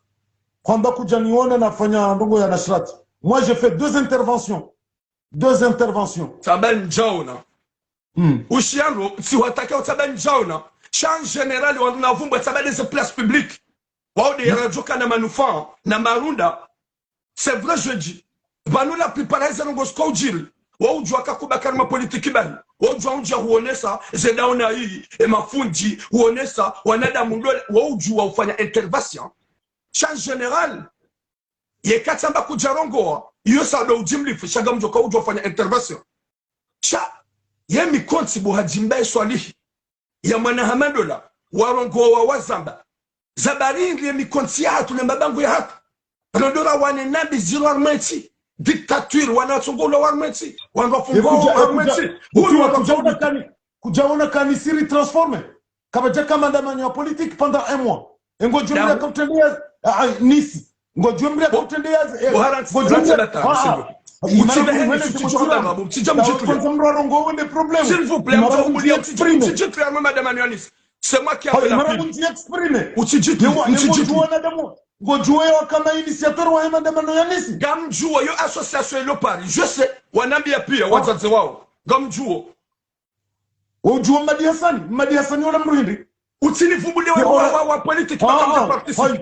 moi j'ai fait 2 interventions. 2 interventions. Saben Jauna. Ushiano, si vous attaquez au Saben Jauna, en général, on a vu des places publiques. Wow, des Djokana Manufan, Namarunda. C'est vrai, je dis. Nous la plupart des gens ont dit. Wajua kakubakana mapolitiki bani wajua unja huonesa zedaona hii mafundi huonesa wanadamu ndole wajua ufanya intervention en général yekatamba kujarongoa iyo sado ujimlifu shaga mjoka wajua ufanya intervention cha yemi konti buhajimbaye swalihi ya manahamadola warongoa wazamba zabarindi yemi konti ya hatu na mabangu ya hatu rodora wane nabi zilo armenti dictature wanachongola warmenti wanafungua warmenti kujaona kanisiri transforme kama mandamano ya politique pendant 1 mois ngojumria kutendea nisi ngojumria kutendea s'il vous plaît c'est moi qui ai la Gojue wa kama initiateur wa maandamano ya nisi. Gamjuo yo association ilo pari. Je sais wanambia pia wazazi wao. Gamjuo. Wajua Madi Hassan wala mrindi. Utinifubulia wa politique pas participer.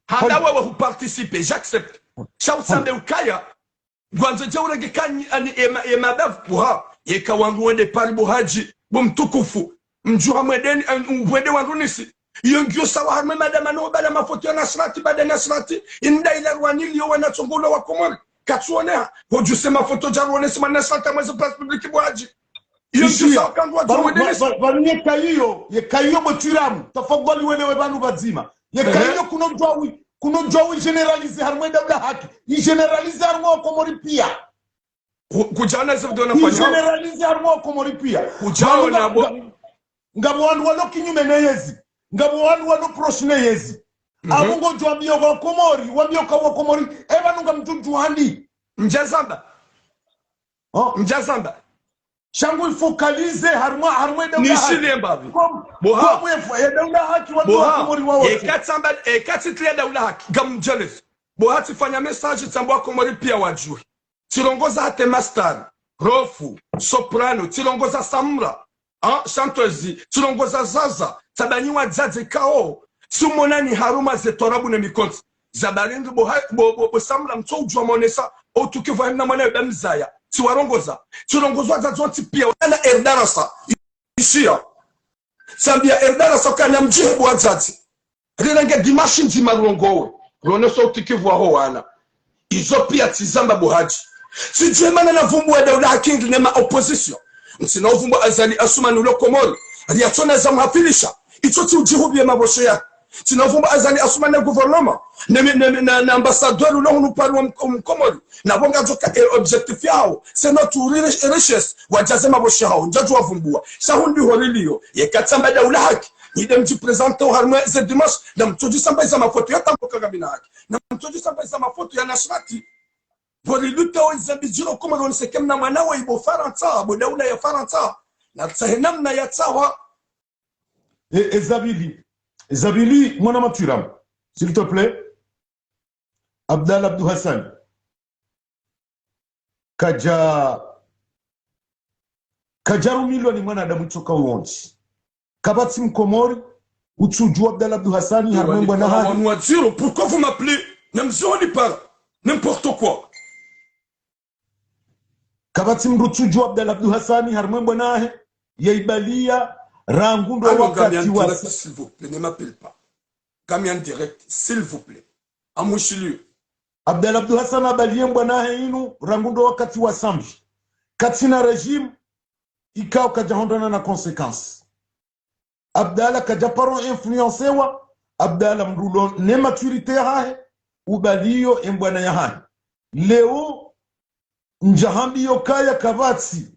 Hada wa participer, j'accepte. Chausande ukaya. Gwanzo jaura gekani ani emabavu puha. Yeka wangu wende pari buhaji. Bumtukufu. Mjuha mwedeni mwede wangu nisi. Yongyo sawa harme madamano bala mafoto ya nasrati bada nasrati inda ila rwanili yo wanachongola wa Komori katsuonea hoju sema foto jarwane sema nasrati amweze place publique bwaji yongyo sawa kandwa jomwedenesi vanye kayo motiramu tafadhali wewe banu bazima ye kayo kuno jwawi generalize harme dabla haki i generalize harme wa Komori pia kujana zivdo nafanya generalize harme wa Komori pia kujana ngabo wandu walo kinyume na yezi ngabo wandu wano proshine yezi abungo jwambio wa Komori wambio kwa Komori eba nunga mtutu handi Njazamba Njazamba shangu ifokalize harmwe da nishili mbavi boha ya daula haki watu wa Komori wao ekatitlia daula haki gamjeles boha tifanya message tambwa Komori pia wajue tirongoza hate master rofu soprano tirongoza samra chanteuse tirongoza zaza tabanyiwa dzadze kao sumonani haruma zetorabu na mikonzi zabaringi bo samla mtojwa monesa otukivu hamna mwana bamzaya tiwarongoza tirongozwa dzadzonti pia wala erdarasa ishia sambia erdarasa kana mjibu wa dzadze rilenge dimashi nzima rongowe roneso otukivu aho wana izo pia tizamba bohaji sijemana na vumbu wa daula hakingi nema opposition msina vumbu azali asumani ulo Komori riyatona za mhafilisha ito ti ujihubie maboshe ya tinavumba azali asumane gouvernement na ambassadeur ulo hunu pari wa Komori na bonga joka objectif yao c'est notre richesse wajaze maboshe hao njaju wavumbua shahundi holilio yekatamba daula haki nide mji presente au harmwe ze dimanche na mtoji samba za mafoto ya tamboka gabina haki na mtoji samba za mafoto ya nashrati Voliluta wa Zambijiro Komori on sekem na manawa ibo faranta abo daula ya faranta na tsahenam na yatsawa et Zabili mon amaturam s'il te plaît Abdallah Abdou Hassan kajaru milioni mwanadamu toka uonzi kabati mkomori utuju Abdallah Abdou Hassan harmembo na hadi pourquoi vous m'appelez namzoni par n'importe quoi kabati mrutuju Abdallah Abdou Hassan harmembo na yaibalia rangundo wakati wa s'il vous plaît ne m'appelle pas Gamian direct s'il vous plaît amushiliyo Abdallah Abdou Hassan abalie mbwana inu rangundo wakati wa sambi katina regime ikao kajahondana na conséquence Abdallah kajaparo influencewa Abdallah mrulo ne maturité hahe ubalio mbwana ya hahe leo njahambi yokaya kavatsi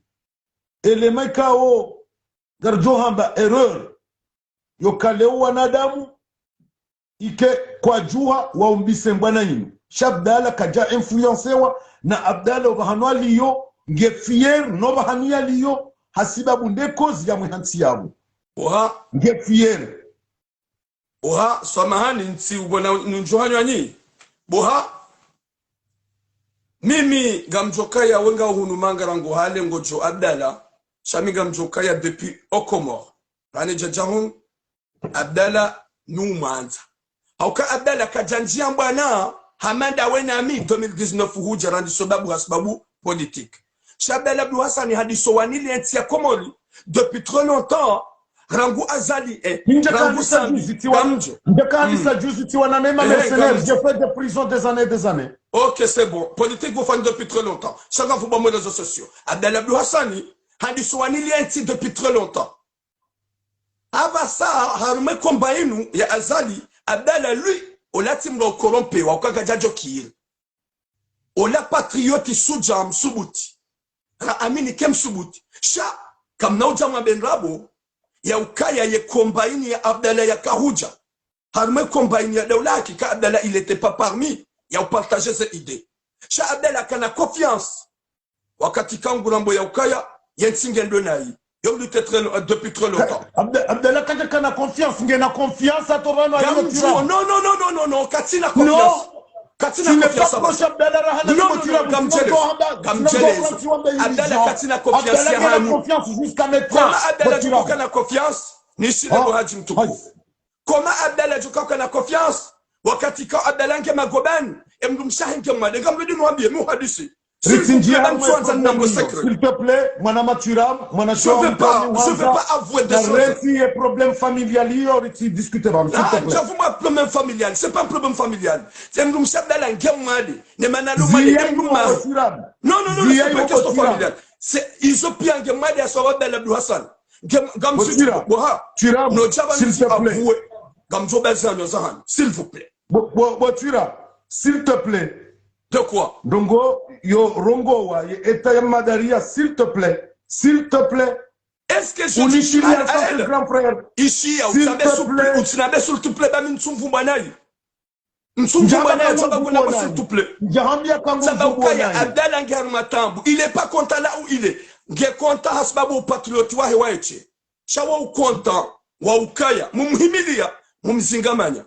elema ikao garjohamba erreur yokaleo wanadamu ike kwa juha waumbise mbwana inu Abdallah kaja influencewa na Abdallah obahanwa liyo nge fier no bahania liyo hasibabu ndekozi ya mwihansi yabu nge fier samahani nti ubona njohanyo anyi boha mimi gamjokaya wenga hunu mangara ngo hale ngojo Abdallah shami gamjokaya depuis Okomor rane jajahun Abdallah numanza hauka Abdallah kajanjia mbwana hamanda wena mi 2019 huja randi sababu hasbabu politique Abdallah Abdou Hassan hadiso wanili enti ya Komori depuis trop longtemps rangu azali rangu sambi kamjo ndeka juzi ti wana même mercenaires j'ai fait des prisons des années ok c'est bon politique vous faites depuis trop longtemps chacun vous bombe les réseaux sociaux Abdallah Abdou Hassan hadiso wanili enti depuis trop longtemps avasa harume komba inu ya azali Abdallah lui olati mlo korompe wakaka jajo kiil ola patriote sujam subuti amini kem subuti sha kamna ujama benrabo ya ukaya ye kombaini ya Abdallah ya kahuja harme kombaini ya daulaki ka Abdallah il était pas parmi ya partager cette idée sha Abdallah kana confiance wakati kangu rambo ya ukaya yensingendo nai yo lutte depuis très longtemps Abdallah kana confiance ngena confiance atorano ayo tira non katina confiance katina confiance Abdallah rahana Abdallah katina confiance ya hamu confiance jusqu'à maintenant Abdallah kana confiance ni sile haji mtukufu koma Abdallah kana confiance wakati ka Abdallah nke magobani emdumshahi nke mwade gamrudi mwambie muhadisi s'il te plaît, mon amaturam, mon je veux pas avouer des choses. Si un problème familial, il y a discuter. J'avoue un problème familial. C'est pas un problème familial. C'est un problème familial. Non, c'est pas une question familiale. C'est ils ont pris un gemadi à Sawad Abdou Hassan. S'il vous plaît. S'il te plaît. De quoi? Dongo, yo rongo wa eta ya madaria, s'il te plaît. Est-ce que je dis à elle, grand frère, ici, s'il te plaît, il est pas content là où il est. Il est content hasbabu patriote wa hewaeche. Shawa ukonta wa ukaya, mumhimilia, mumzingamanya.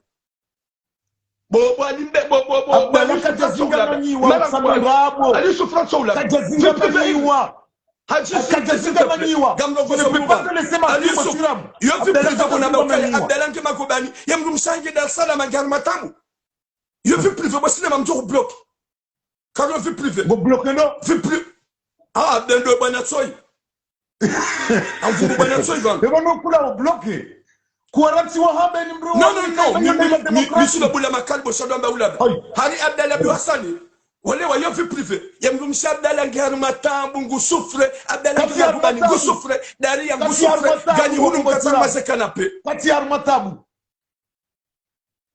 Monsieur le Boula Makal, Boshadamba Oulaba. Hari Abdallah Abdou Hassan, wale wa yo vie privée. Yamdumshi Abdallah Ngarmata, Bungu souffre, Abdallah Ngarmata, souffre, Dari Yangu souffre, Gani Hunu Katsar Mase Kanapé. Kati Armatabu.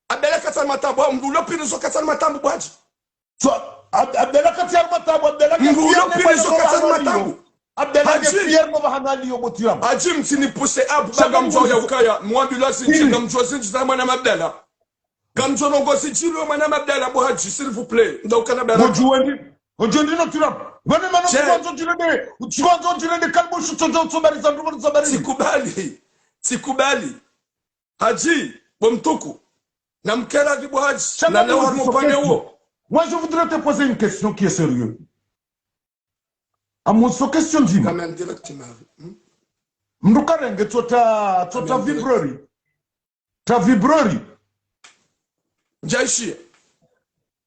Abdallah Katsar Matabu, Mbulo Pirizo Katsar Matabu Baji. Abdallah Kati Armatabu, Abdallah Mbulo Pirizo Katsar Matabu. Abdallah Fier no bahanali yo motiram. Ajim tini pousse ab bagamjo ya ukaya mwambila sinji gamjo sinji zamana Abdallah. Gamjo nongo sinji lo mana Abdallah bo haji s'il vous plaît. Ndauka na baraka. Ojondino turab. Bwana mana kwanzo jirende kalbo shutojo tsobariza ndugu tsobariza. Sikubali. Haji bomtuku. Na mkera kibu haji. Na leo harmopane huo. Moi je voudrais te poser une question qui est sérieuse. À mon question dis-moi. Comme un directement. Mdukarenge tota vibrori. Ta vibrori. Jaishi.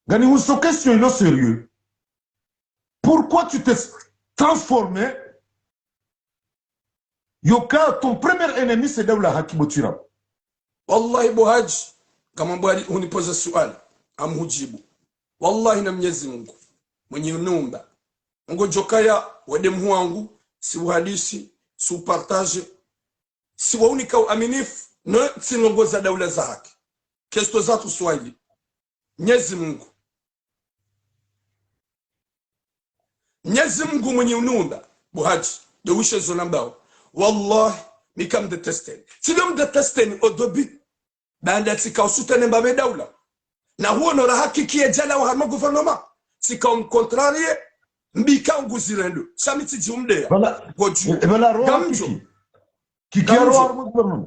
Gani une question est sérieux. Pourquoi tu t'es transformé? Yoka, ton premier ennemi c'est Daoula Hakimu Turab. Wallahi Buhaj, kama mbali unipoza swali, amhujibu. Wallahi na Mwenyezi Mungu mwenye numba. Ngo jokaya wademu wangu, si uhadisi, si upartage, si waunika uaminifu, na sinongoza daula za haki. Kesto zatu Swahili. Mwenyezi Mungu. Mwenyezi Mungu mwenye ununda, Buhaji, de wishe zonambao. Wallahi, mikam detesteni. Sidom detesteni odobi, baada tika usutene mbabe daula. Na huo nora haki kie jala wa harma guvernoma. Sika contrarie, mbika unguzirendo. Samiti jiumdea. Bala roa kiki. Kiki ya roa harma guvernoma.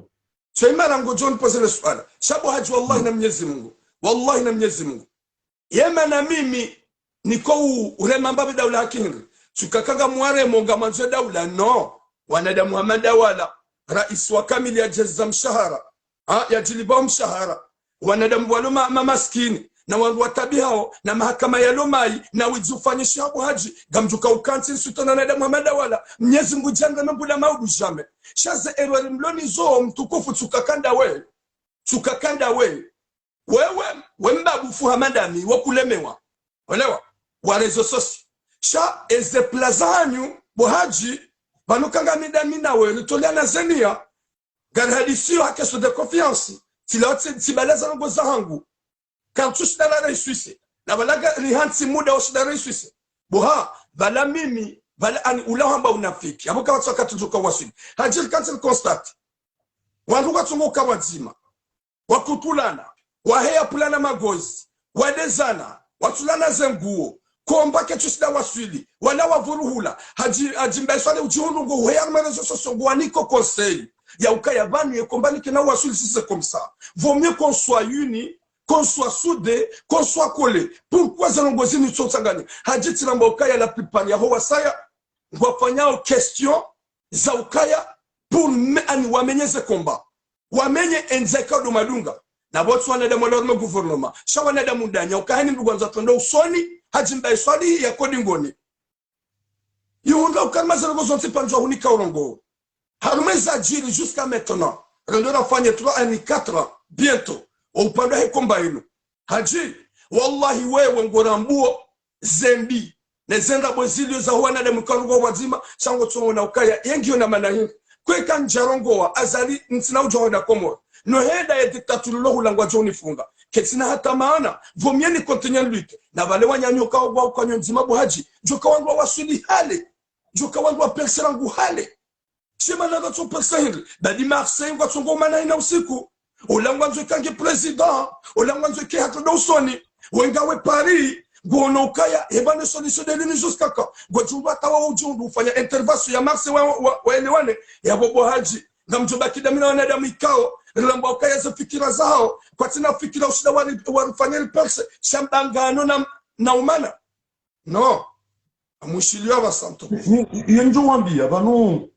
So imara ngojon pose le swala. Shabu Haji wallahi na Mwenyezi Mungu. Wallahi na Mwenyezi Mungu. Yema na mimi niko urema mbabe daula haki Henry. Tukakaga mware monga manzo daula no. Wanada Muhammad Awala rais wa kamili ya jeza mshahara ya jiliba mshahara wanada mwaloma mamaskini na wandu watabi hao na mahakama ya lomai na wijufanyisha Abu Haji gamjuka ukanti sultana na Muhammad Awala Mwenyezi Mungu janga mbula maudu jame shaze erwali mloni zo mtukufu tukakanda wewe mbabu fuhamadami wakulemewa olewa warezo sosi sha eze plazanyu Buhaji banukanga mina we tolia na zenia garhadisio akeso de confiance tilote tibalaza ngo zahangu quand tu sala resuisse na balaga rihansi muda usida resuisse boha bala mimi bala ani ulahamba unafiki hapo kama tukatuka wasili hajil cancel constate wandu katungo kabazima wakutulana waheya pulana magozi wadezana watulana zenguo komba ke tusida wasili wala wavuruhula haji swale ujihundu ngo hoya marezo soso guaniko conseil ya ukaya banu ye kombani ke na wasili si c'est comme ça vaut mieux qu'on soit unis, qu'on soit soudés, qu'on soit collés. Pourquoi zanongozi ni tsangani haji tilamba ukaya la plupart ya ho wasaya ngwafanya question za ukaya pour ani wamenyeze combat wamenye enzeka do madunga na botu wana da molorno gouvernement shawana da mundanya ukahani ndugu tondo usoni hajimba swali ya kodi ngoni yunga ukalma zango zonti panjwa hunika urongo harumeza jiri jusqu'à maintenant rendora fanya 3 ani 4 ans bientôt upanda he komba ino haji wallahi wewe ngorambuo zembi nezenda bozilio za wana da mkarugo wazima sango tsongo na ukaya yengi na manahi kweka njarongo wa azali ntina ujoda komo no heda ya dictature lo hulangwa joni funga ketina hata maana vomieni kontenyan lutte na wale wanyanyoka wa kwa nzima Buhaji joka wangu wasuli hale joka wangu wa perserangu hale chema na gato persen badi Marseille kwa tsongo mana ina usiku olangwa nzo kange president olangwa nzo ke hata dosoni wengawe Paris gono kaya ebane solution de l'Union jusqu'à quand gojuba tawa ujundu ufanya intervention ya Marseille wa elewane ya Buhaji ngamjoba kidamina wanadamu ikao Rilamba ukaya za fikira zao kwa tina fikira usida warifanya perse shambangano na umana no amushiliwa basanto yenjo wambia banu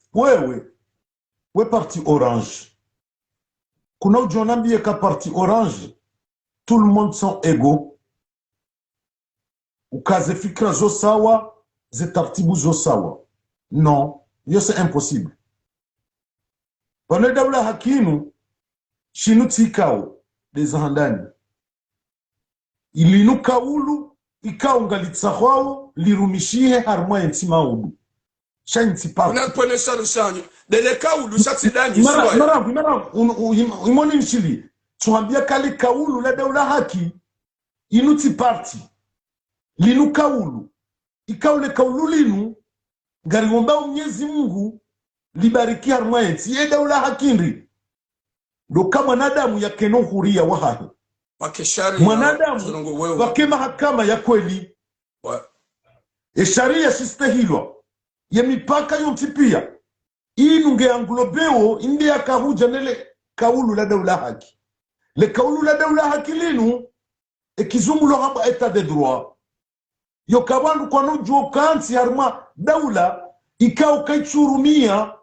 we parti orange kuna ujonambie ka parti orange tout le monde sont égaux ukaze fikira zo sawa ze tartibu zo sawa non yo c'est impossible bana daula hakimu shinu tikao dezahandani ilinuka ulu ikaungalitsakwao lirumishie harma yentima udu shanti pa unapone shanyo dele kaulu shatidani mara imoni nchili tuambia kale kaulu la daula haki inuti parti linuka ulu ikaule kaulu linu ngariomba Mwenyezi Mungu libariki harma yenti daula hakindri ndo kama mwanadamu yakeno huria wahahi wakeshari mwanadamu wake mahakama ya kweli e sharia shistahilwa ya mipaka yonti pia inunge anglobeo indi akahuja nele kaulu la daula haki le kaulu la daula haki linu e kizungu lo hamba etat de droit yo kabandu kwa nujo kansi harma daula ikao kaichurumia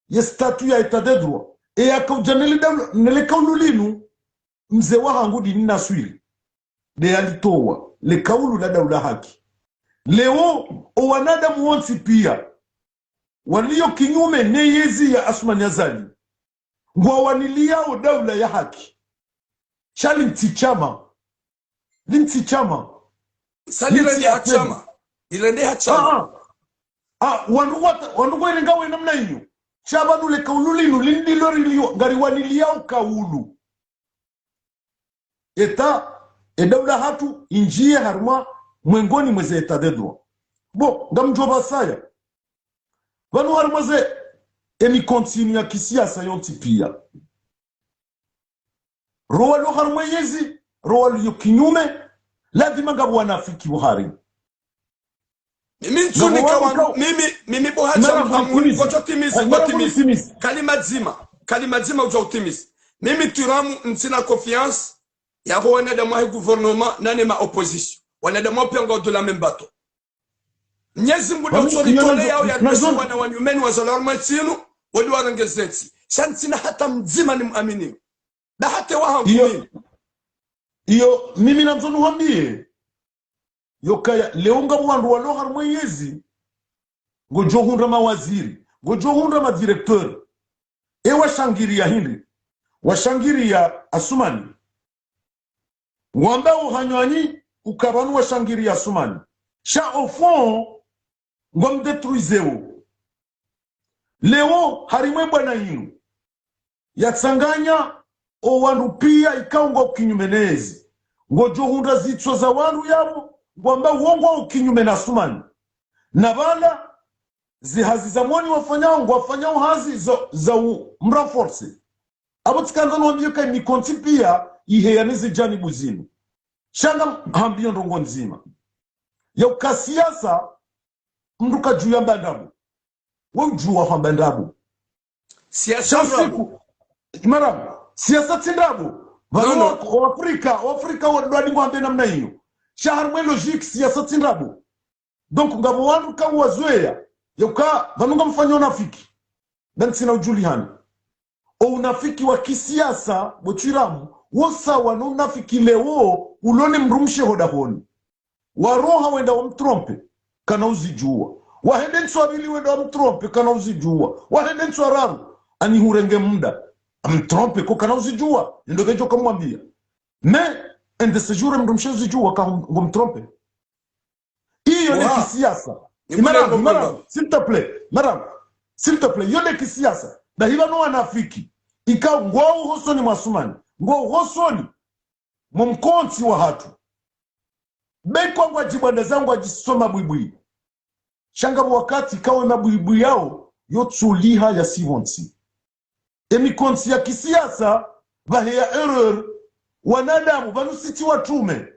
ya statu ya etat de droit e akauja nele kaulu linu mze wa hangudi nina swili de alitowa le kaulu la daula haki leo o wanadamu wonsi pia walio kinyume neyezi ya Asmani Azali ngwa waniliao daula ya haki chali ntichama salile hachama ilende hachama wandugu ilingawe namna hiyo chabanu le kaulu linu lindilo rilio ngari waniliao kaulu eta daula hatu injie harma mwengoni mweze etat de droit bo ngamjoba saya vanu harmaze emi continue ya kisiasa yonti pia roa lo harmayezi roa lo kinyume lazima ngabu wanafiki buhari mimi bohacha mhamuni otimizi kalima zima uja utimizi mimi turamu ntina confiance ya wanadamu wa gouvernement nane ma opposition wanadamu pia ngo de la même bateau Mwenyezi Mungu ndio yao ya nasuwa na wanyumeni wa zalarma tsinu wali warangezeti shantina hata mzima ni muamini na hata wahamini iyo mimi namzonu hambie yokaya leonga mwandu walo harmoyezi ngojo hunda mawaziri ngojo hunda ma directeur washangiria hindi washangiria Asumani ngwamba uhanywanyi ukabanu washangiria Asumani sha au fond ngom detruiseo leo harimwe bwana yinu yatsanganya o wandu pia ikaunga kinyumenezi ngojo hunda zitso za wandu yabo ngwamba uongo ukinyume na Asumani na bala zihazi za mwoni wafanyao hazi za mraforce abo tsikandano wambio kai mikonti pia iheyanizi jani buzinu shanga hambio ndongo nzima ya ukasiasa mduka juu ya mbandabu wujua hamba ndabu siasa ndabu mara siasa tindabu wa Afrika wadwadi ngwambe namna hiyo shahar mwe logique siasa tindabu donc ngabo wandu ka wazoea yoka vanunga mfanyo unafiki dan sina ujulihani o unafiki wa kisiasa bochiramu wosa wana unafiki leo ulone mrumshe hodahoni waroha wenda wamtrompe kana uzijua wahende nswabili wenda wamtrompe kana uzijua wahende nswararu ani hurenge muda amtrompe ko kana uzijua ndo kejo kamwambia me ende sejure mrumshe uzijua ka ngomtrompe hiyo ni kisiasa madame s'il te plaît yone kisiasa na hiva no wanafiki ika ngwao hosoni mwasumani ngwao hosoni mumkonti wa hatu beko ngwa jibwanda zangu ajisoma buibui shanga wakati kawe mabuibui yao yotsuliha ya sivonti emikonti ya kisiasa vaheya erreur wanadamu vanusiti watume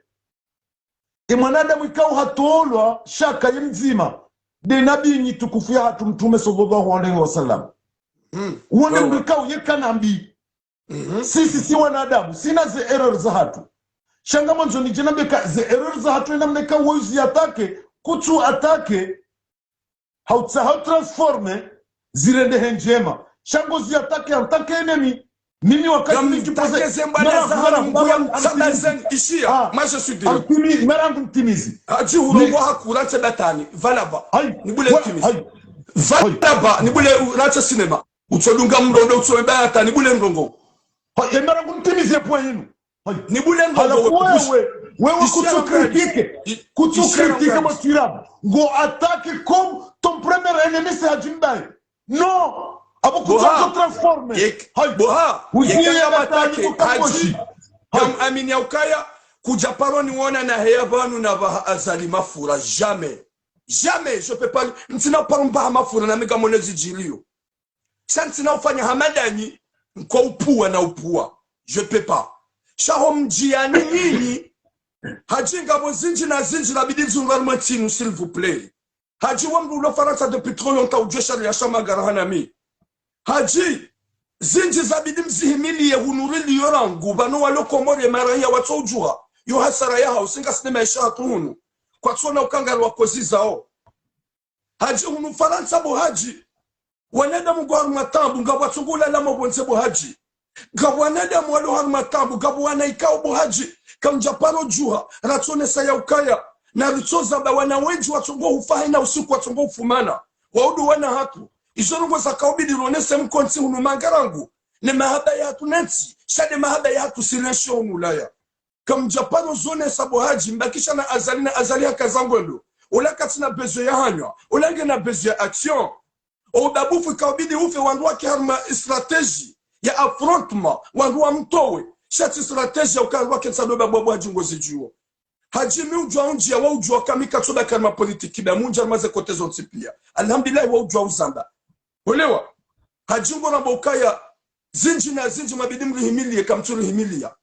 mwanadamu ikao hatolwa shaka ya mzima de nabii ni tukufu ya hatu mtume sallallahu alaihi wasallam uone mbikao yeka nambi sisi si wanadamu sina ze error za hatu shanga mwanzo ni jina beka ze error za hatu ina mneka wozi atake kutu atake hau transforme zirende henjema shango zi atake antake enemy mimi wakati mtake zembana za mbuya sabazan ishia maje sudire antimi marangu ntimizi aji hurongo hakura tsedatani valaba nibule ntimizi valaba nibule racha cinema utsolunga mrondo utsoba ata nibule ndongo marangu ntimizi ya yinu nibule ndongo wewe kutukritike motirabu ngo attaque comme ton premier ennemi c'est Adjimbaye non abo kutu transforme boha yekaya batake haji yam amini ya ukaya kuja paroni wona na heya banu na ba azali mafura jamais je peux pas ntina paromba mafura na mega monezi jilio santina ufanya hamadani kwa upua na upua je peux pas shaho mjiani nyinyi Haji ngabo zinji na zinji la bidi zungarmatinu, s'il vous plaît. Haji wamdu lo faransa depuis trop longtemps ou djesha ya shama garahanami. Haji zinji za bidi mzihimili ya hunurili yorangu bano walo komori maraya watojua yo hasara ya hausinga sinema isha hatuhunu kwa tsona ukangari wakozi zao. Haji hunu faransa bo haji wanada mgwaru matambu ngabo watungula lama bonze bo haji ngabo wanada mwalo haru matambu ngabo wanaikao bo haji kamjaparo juha ratsone saya ukaya na ritsoza ba wanaweji watungo hufahi na usiku watungo ufumana waudu wana hatu izonungo za kaubidi ronese mkonti hunu mangarangu ne mahaba ya hatu nanti shade mahaba ya hatu silensho unulaya kamjaparo zone sabo haji mbakisha na azali haka zangwendo ula katina bezo ya hanywa ulange na bezo ya action odabufu kaubidi ufe wanduwa kiharma strateji ya affrontement wanduwa mtowe shati strategia ukarwa kensadoba bwabwa hajingozi juo. Haji mi ujua unjia wa ujua kamika tsoda karma politiki ba munja maze kote zonti pia. Alhamdulillah wa ujua uzamba. Olewa. Haji ngona bokaya zinji na zinji mabidi mrihimilie kamturu himilia.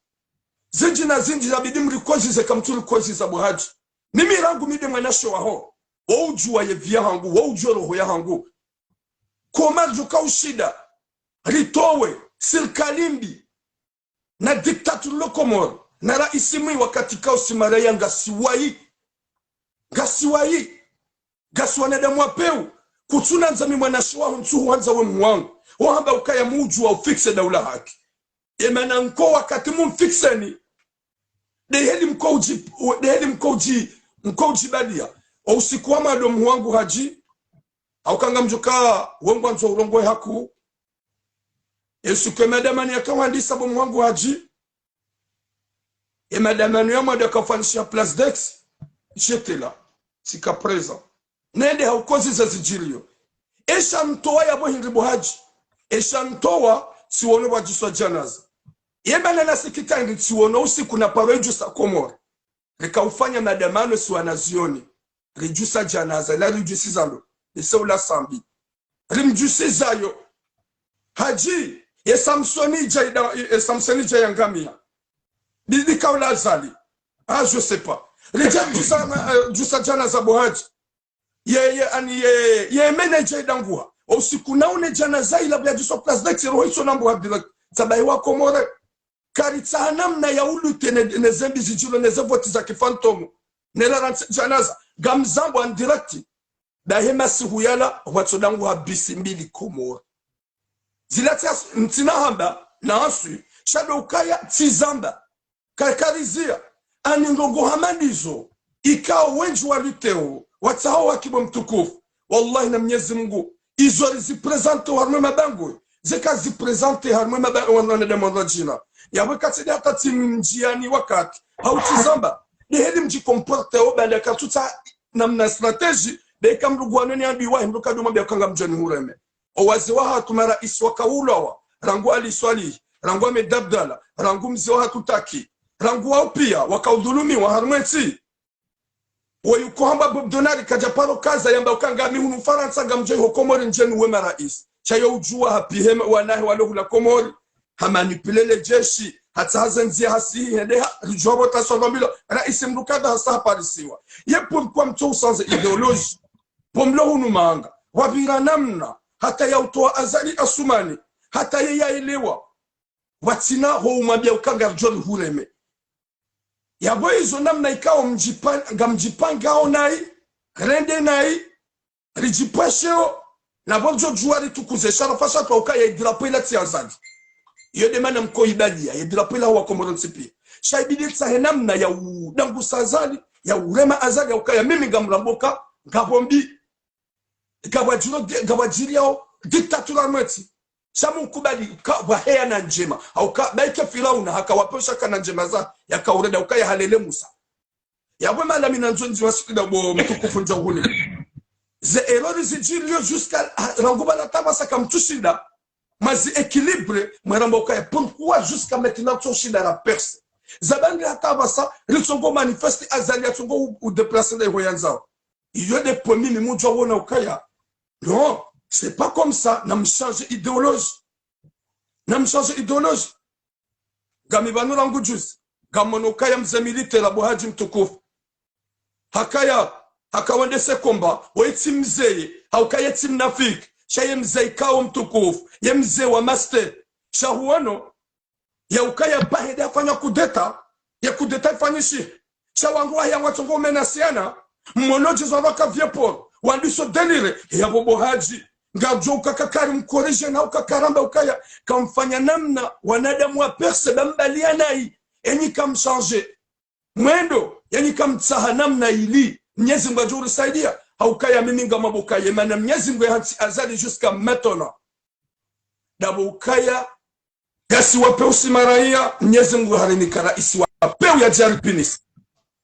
Zinji na zinji mabidi mrikozize kamturu koziza bo haji. Mimi rangu mide mwanasho wa ho. Wa ujua ye vya hangu, wa ujua roho ya hangu. Koma juka ushida. Ritowe, sirkalimbi. Na diktatu lokomor na raisimwi wakati kao simaraya ngasiwane da mwapeu kutuna nzami mwanashiwa huntuhu wanza we mwangu wahamba ukaya muju wa ufikse daula haki emana nko wakati mumfikseni deheli mko ujibadia o usiku wa mado mwangu haji au kanga mjuka wengu anzo urongwe haku esuke madamani akawandisa bo mwangu haji et madamani ya mwada kafanisha place d'ex j'étais là sika présent nende haukozi za zijilio esha mtoa ya bo hiribu haji esha mtoa siwono wajiswa janaza yebana na sikita ndi siwono usiku na pareju sa komora rikaufanya madamano siwanazioni rijusa janaza la rijusizalo niseula sambi rimjusizayo haji ye Samsoni jayangamia bidi kaula zali je sais pas rija jusa jana za bohaji ye manager dangua usiku naone jana zaila bya jusa place d'ex ro hiso nambo habila tabai wa komore karitsa namna ya ulute ne zembi zijilo ne zevoti za kifantomu ne la janaza gamzambo en direct da hema sihuyala watso dangu habisi mbili komore zilatia mtina hamba na asu shado ukaya tizamba kakarizia aningongo hamadizo ikao wenji wa luteo watao wakibo mtukufu wallahi na Mwenyezi Mungu izo zipresente harme mabango zika zipresente harme mabango wana de mondajina ya wakati hata timjiani wakati hautizamba ni heli mjikomporte obanda katuta namna strategy de kamrugwaneni andi wa mruka duma bya kanga mjani hureme owazi wa hatu mara iswa kaulawa rangu ali swali rangu amedabdala rangu mzio hatutaki rangu wao pia wakaudhulumi wa harmeti wayuko hamba bobdonari kajaparo kaza yamba ukangami hunu faransa gamjoi hokomori njeni wema rais chayo ujua hapihema wanahe walohula komori hamanipilele jeshi hata hazenzi hasihi hendeha rijobo tasogambilo raisi mrukada hasa haparisiwa yepo kwa mtou sanze ideoloji pomlo hunu maanga wabira namna hata ya utoa azali asumani hata ya elewa watina ho umabia ukanga jori hureme yabo hizo namna ikao mjipanga ao nai rende nai rijipasheo na bonjo juari tukuze sharafasha kwa ukaya idrapo ila tiazali iyo demana mko ibadia idrapo ila huwa komoronsipi shaibidi tsahe namna ya udangu sazali ya urema azali ya ukaya mimi gamramboka ngabombi gabajiri yao diktatura mweti shamu kubali wa hea na njema au baike Firauna hakawaposha kana njema za yakaureda ukaya halele Musa yabwe malami na nzonzi wasikida bo mtukufu njahuni ze errori zijilio jusqu'à ranguba la tabasa kamtushida mazi équilibre mweramba ukaya pourquoi jusqu'à maintenant tushida la perse zabandi la tabasa risongo manifeste azali atongo ou déplacer les voyanzao il y a des premiers mujwa wona ukaya non. C'est pas comme ça. Nam change idéologie. Nam change idéologie. Gami banu langu jus. gamono kaya mzemilite la bohaji mtukufu hakaya hakawendese komba waiti mzee haukaya timnafiki shaye mzee kao mtukufu ye mzee wa master shahuano ya ukaya bahida fanya kudeta ya kudeta ifanyishi shawangu haya watongo menasiana mmonoji zawaka vyepo wandiso denire ya bobohaji ngabjo ukakakari mkoreje na ukakaramba ukaya kamfanya namna wanadamu wa perse bambalia nai enyi kamchange mwendo yani kamtsaha namna ili Mwenyezi Mungu ajuri saidia haukaya miminga mabukaye mana Mwenyezi Mungu hansi azali jusqu'à maintenant dabo ukaya gasi wape usimaraia Mwenyezi Mungu harinikara isi wape ya jarpinis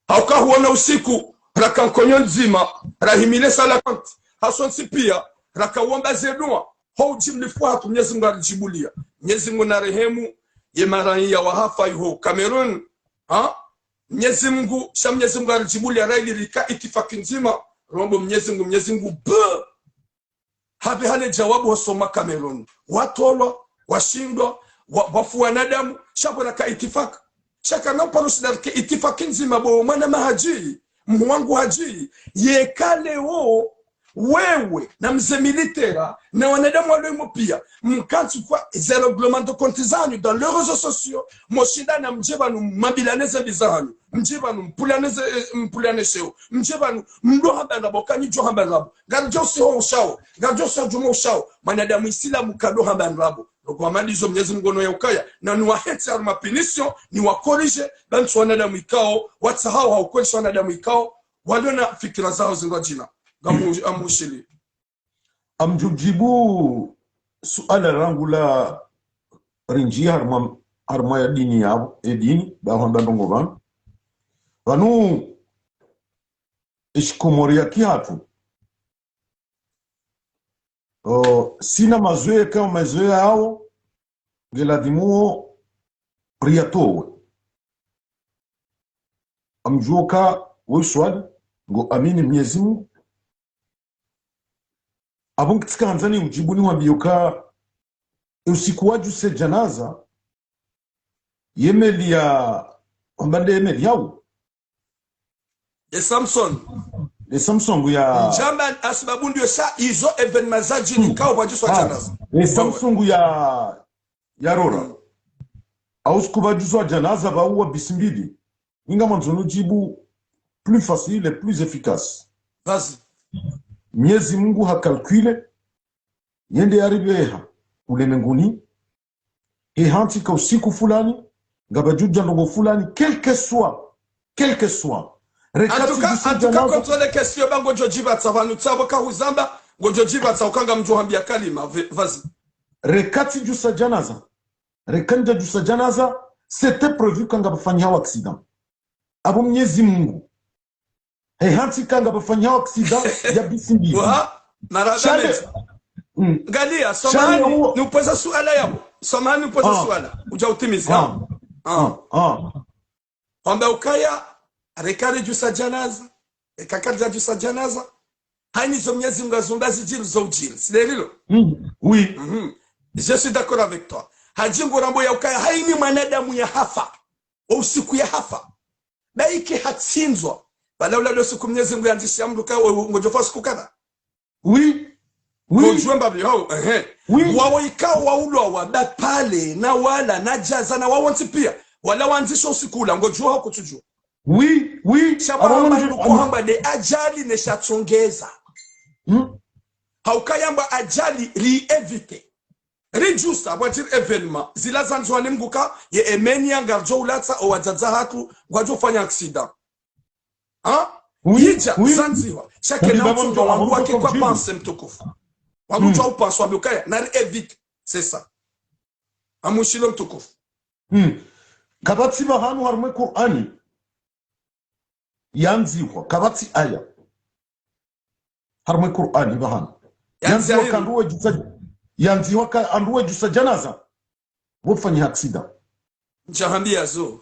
hauka huona usiku rakankonyo nzima rahimile sala kanti hasonsi pia rakawomba zedua hauji mlifuatu Mwenyezi Mungu alijibulia Mwenyezi Mungu na rehemu ye maraia wa hafa yuho Cameroon Mwenyezi Mungu alijibulia raili rika itifaki nzima rombo Mwenyezi Mungu habe hale jawabu wasoma Cameroon watolwa washindwa wafu wanadamu shabona ka itifaki shaka na parusi darke itifaki nzima bo mwana mahaji mwangu haji yekale wo wewe na mzee militaire na wanadamu walio pia mkantu kwa zero règlement de compte zanyu dans les réseaux sociaux moshinda na mjebanu mabilaneze bizanyu mjebanu mpulanese mjebanu mdo habana bokani jo habana rabo garjo se ho shao garjo se jumo shao wanadamu islamu kado habana rabo kwa malizo Mwenyezi Mungu no yakaya na ni wahetse ma punition ni wakorije bantu wanadamu ikao watsahau haukweli wanadamu ikao waliona fikira zao zingojina amushili amjujibu suala langu la rinjia harma ya dini yao edini bahamba ndongo vanu ishikomoria kiatu sina mazoea kama mazoea yao geladimuo priatowe amjuka wiswali ngo amini Mwenyezi Mungu abon kitika anzani ujibuni wa bioka usiku waju se janaza yemeli ya ambande yemeli yao de Samsung ya jamban asbabu ndio sa hizo evenement za jini kao waju swa janaza Samsung ya rora au sikuba juzwa janaza ba uwa bisimbili inga manzono jibu plus facile et plus efficace. Vas-y. Mwenyezi Mungu hakalkule yende aribeha ulemenguni hantika usiku fulani ngabajuja ndogo fulani quel que soit atuka kontrole question bango jojiba tsavanu tsabo ka huzamba ngojojiba tsawukanga mjohambia kalima vas-y. Rekati jusa janaza c'était prévu kanga bafanya accident abo Mwenyezi Mungu hantika ngabafanya accident ya bisimbi maradameti Galia, samahani, nupeza suala yao. Samahani nupeza suala. Ujautimizi yao. Kwamba ukaya, rekari jusa janaza, kakari jusa janaza, haini zo Mwenyezi Mungu azumbazi jiru zo ujiri. Siderilo? Oui. Je suis d'accord avec toi. Hajingu rambo ya ukaya, haini manadamu ya hafa. Usiku ya hafa. Baiki hatsinzwa. Bala ula lo siku Mwenyezi Mungu yanzishi ya mdu kaya, ngojofa siku kada. Oui. Oui. Wawo ikao waulwa wada pale na wala na jaza na wawanti pia wala wanzisha usikula ngojua hako tujua. Oui. Shabamba kuhamba de ajali neshatongeza. Haukayamba ajali evite. Rejusta watir evenement. Zila zanzwani mguka ye emenia ngarjo ulata o wajaza hatu wajo fanya aksida. Yija zanziwa. Shake na mtunga wangu wake kwa panse mtukufu. Wanucha upanso wabukaya nari evite c'est ça amushilo mtukufu kabati bahanu harumwe Qur'ani yanziwa kabati aya harumwe Qur'ani bahanu yanziwa kanduwe jusa janaza wofanya accident njahambia zo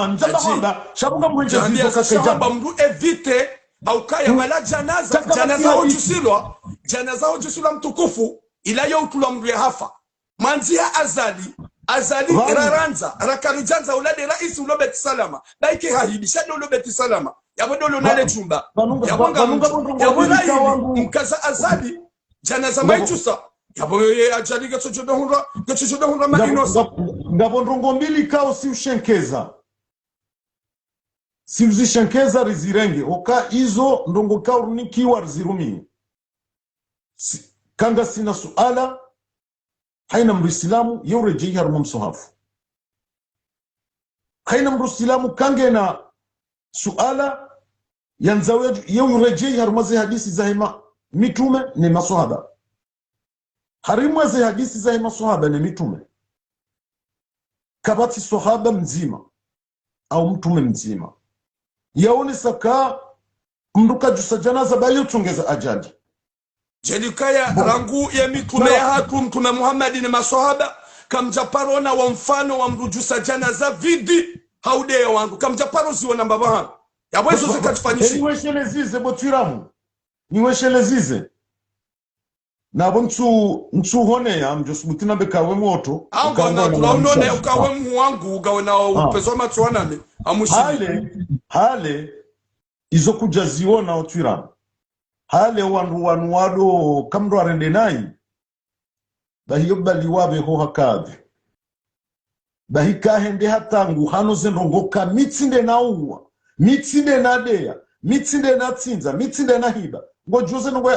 njahamba shabuga mwenje zizo kakajaba mdu evite haukaya wala janaza ujusilwa mtukufu ila yo utula mdu ya hafa manzi ya azali azali raranza rakarijanza ulade rais ulobeti salama baike hahibi shado ulobeti salama yabodolo nale chumba yabona mkaza azali jana za maichusa yaboye ajali gachochoda hunra mainosa ngabondrongo mbili kao si ushenkeza si uzishenkeza rizirenge oka hizo ndongo kao nikiwa rizirumi kanga sina suala haina mrislamu yurejei harumu msohafu haina mrislamu kange na suala yanzawe yurejei harumu ze hadisi za hema mitume ni masohaba harimu ze hadisi za hema sohaba ni mitume kabati sohaba mzima au mtume mzima yaone saka mruka jusa janaza bali utungeza ajali jedikaya rangu ya mitume ya hatu mtume Muhammad ni masohaba kamjaparona wa mfano wa mrujusa janaza vidi haude wangu kamjaparo ziona mbaba yabwezo zikatufanishi niweshelezize botwiramu niweshelezize nabo ntu hone ya mjosubutina bekawe moto ukaunone ukawe mwangu ugawe na upezo matuanane amushili hale izo kujaziona otwiramu hale wanu wado kamdo arende nai bahiyo bali wabe ho hakabe bahika hende hatangu hano zenrongoka mitsinde na uwa mitsinde na dea mitsinde na tsinza mitsinde na hiba ngojuze ngo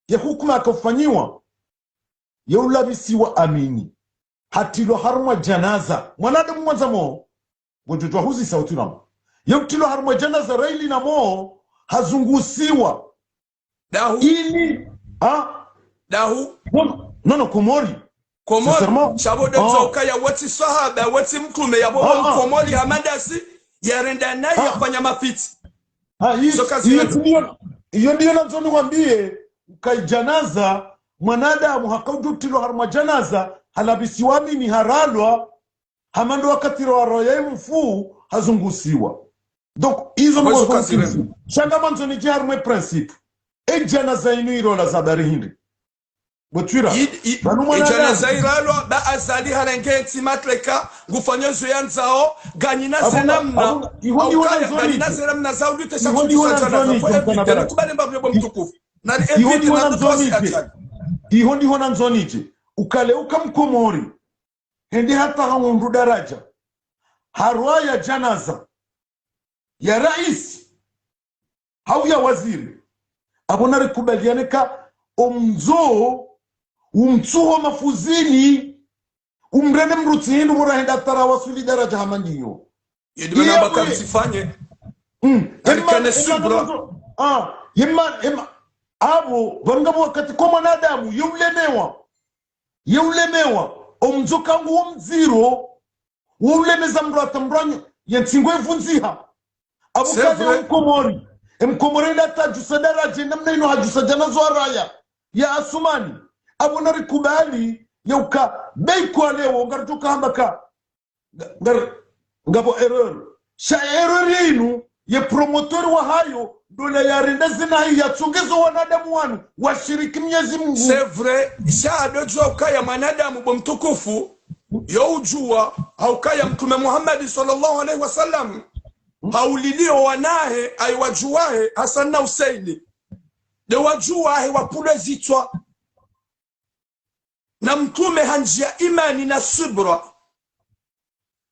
ya hukuma akafanyiwa ya ulabisi wa amini hatilo harumwa janaza mwanadamu mwanza mo ngojujwa huzi sauti namo ya utilo harumwa janaza raili na mo hazungusiwa dahu ili dahu no komori shabo de zoka ya wati sahaba wati mtume ya bobo komori hamadasi yarenda naye yafanya mafiti hiyo ndio nazoni wambie kaijanaza mwanadamu hakaudutilo harma janaza halabisiwami ni haralwa hamando wakati wa roya mfu hazungusiwa donc hizo mwazo shanga manzo ni jarme principe e janaza inu irola zabari hindi botwira janaza iralwa ba azali harengeti matleka ngufanyozo yanzao ganyina senamna ganyina senamna zaudite shakutusa kubale mbabyo mtukufu iho ndiho nanzonije ukaleuka mkomori hendi hata haundu daraja harwa ya janaza ya rais hau ya waziri abona rekubalianeka umtsuho mafuzini umrene mruti hindu murahenda tara wasuli daraja hamandiyo yedimana baka msifanye alikane subra yema abo bangabo wakati kwa mwanadamu yeulemewa omzoka nguo mziro ulemeza mrata mranyo yantingwe vunziha abo kazi mkomori ndata jusa daraja namna ino hajusa janazo raya ya asumani abo narikubali yauka beiko leo ngarjuka hambaka ngabo error inu ye promotori wa hayo dola ya renda zina hii ya tsungezo wanadamu wanu washiriki Mwenyezi Mungu. C'est vrai, shahada joka ya manadamu bomtukufu yo ujua haukaya mtume Muhammad sallallahu alaihi wasallam haulilio wanahe aiwajuahe Hasan na Husaini de wajuahe wapule zitwa na mtume hanjia imani na subra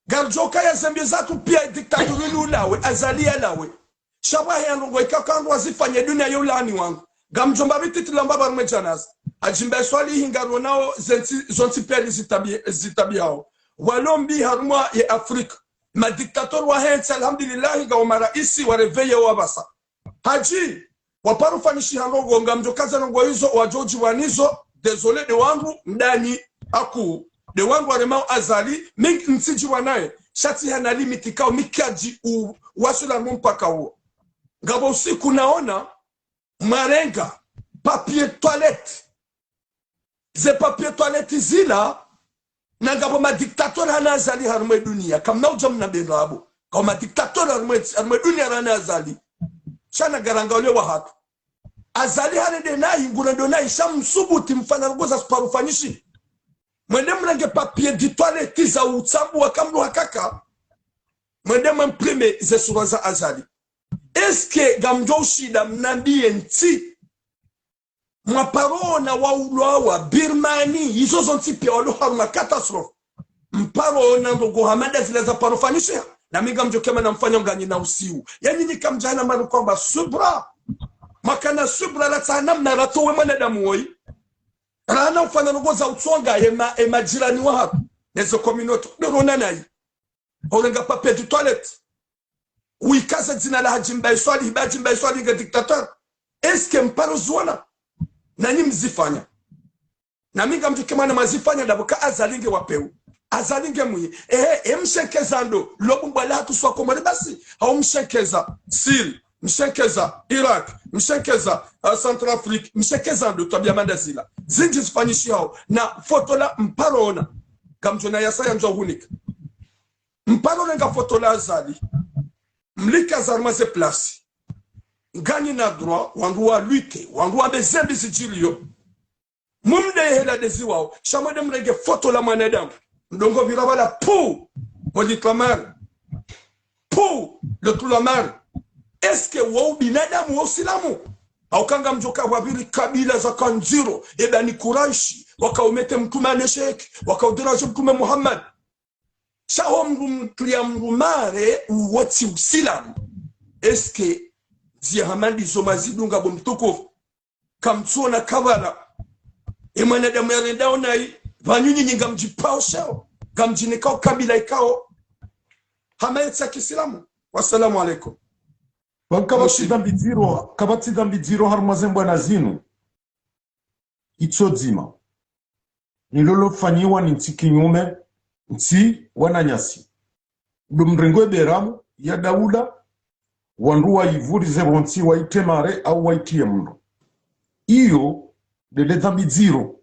garjoka ya zambi zatu pia diktaturi ulawe azalia lawe shabahi ya nungo ikakandu wazifanye dunia yulani wangu gamjomba bititila mbaba rumejanaza ajimbe swali hingaro nao zonti peli zitabiao walombi harumwa ya Afrika ma diktator wa hensi alhamdulillah nga wa maraisi wa reveye wa basa haji waparu fanishi hangogo ngamjokaza nungo hizo wajoji wanizo désolé de wangu ndani aku de wangu waremao azali mingi nsiji wanaye shati hana limiti kao mikaji wasula mpaka huo ngabo usiku naona marenga papier toilette ze papier toilette zila na ngabo ma dictator hana azali harumwe dunia kamna ujamna bengabo kwa ma dictator harumwe dunia hana azali shana garanga ule wa hatu azali hane de nayi ngurando nayi shamsubuti mfana ngoza sparufanyishi mwende mlange papier di toilette za utsambu wakamlu hakaka mwende mprime ze sura za azali eske gamjo ushida mnambie nti mwaparona wa uloa Birmani hizo zonti pia walo haruma katastrofe mparona ndogo hamada zile za parofanisha na minga mjo kema na mfanya mganyi na usiu yani nikamjana manu kwamba subra makana subra la tsanam na ratowe mwanadamu woi rana ufana ndogo za utsonga ema jirani wa hapa nezo community dorona nai horenga papier du toilette uikaza zina la hajimba iswali hibajimba iswali ga dictateur eske mparo zuana nani mzifanya na minga mtu kema na mazifanya daboka azalinge wapeu azalinge mwenye mshekeza ndo lobu mbala hatu swa komore basi hau mshekeza Syrie mshekeza Iraq mshekeza Centrafrique mshekeza ndo tabia mandazila zinji zifanyishi hao na foto la mparona kamjona yasaya njo hunika mparona nga foto la azali mlika zarmaze plasi ngani na droit wangu wa lutte wangu wa bezembi sijilio mumde hela dezi wao shamade mrege foto la mwanadamu ndongo virabala pou molitlamar pou le tulamar eske wao binadamu wao silamu haukanga mjoka wabiri kabila za kanjiro ebani kuraishi wakaumete mtume aneshek wakaudiraje mtume Muhammad shao mtulia mrumare uwati usilamu eske zihamandi zomazidunga bomtukufu kamtsona kabala mwanadamu yarendao nai vanyunyi nyinga mjipao shao gamjinikao kabila ikao hamaetsa kisilamu. Wassalamu alaikum. Kabati dambidiro harumazembo na zinu itsozima nilolo fanyiwa ni nti kinyume nti wananyasi dumrengo beramu ya daula wanduwa ivurize bonti waitemare au waitie mno iyo dele dambidiro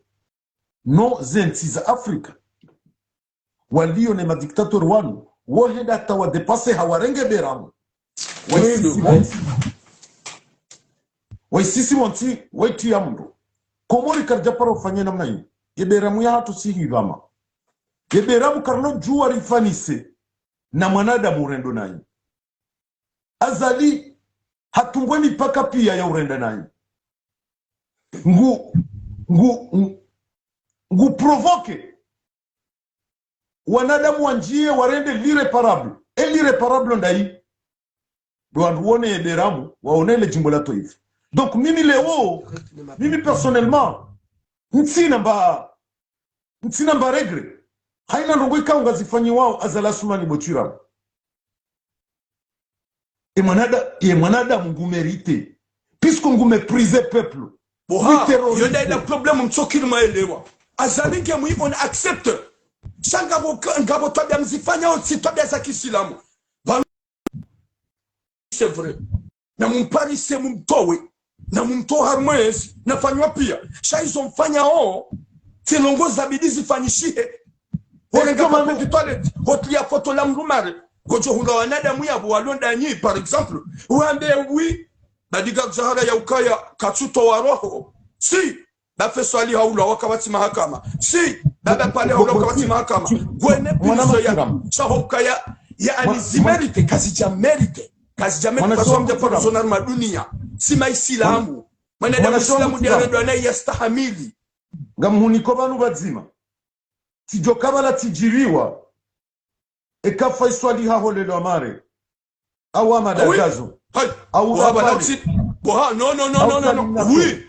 no zenti za Afrika walio ne madiktator wanu woheda tawa depase hawarenge beramu waisisi wanti waiti ya mndo komori karjapara ufanye namna hii yeberamu ya hatu sihi vama yeberamu karno juwa rifanise na mwanadamu urendo nayi azali hatungwe mipaka pia ya urenda nayi ngu provoke wanadamu wanjie warende l'irreparable l'irreparable ndai doanduone yeberamu waonele jimbo lato hivi. Donc mimi leo mimi personnellement ntsina mba regre haina ndongo ikaunga zifanyi wao azala sumani bochira e mwanadamu ngumerite puisque ngumeprise peuple boha yonda ina problème mtsokini maelewa azalinge muivo na accepte shanga ngabo tabia mzifanya au si tabia za Kiislamu c'est vrai na mumparise mumtowe na mumtoa harmwezi nafanywa pia shaizo mfanya tilongoza bidii zifanyishie horenga pape du toilette hotlia foto la mrumare gojo hunga wanadamu yabo walonda nyi par exemple uambe oui badiga zahara ya ukaya katsuto wa roho si bafe swali haula wakawati mahakama si baba pale haula wakawati mahakama gwene pilizo ya shahokaya ya anizimerite kazi jamerite kwa sababu kwa sonar madunia si maisilamu mwanadamu islamu ndio anayeyastahamili ngamuniko banu bazima tijokabala tijiriwa ekafa iswali haholelo amare au amadagazo au wabalati boha no oui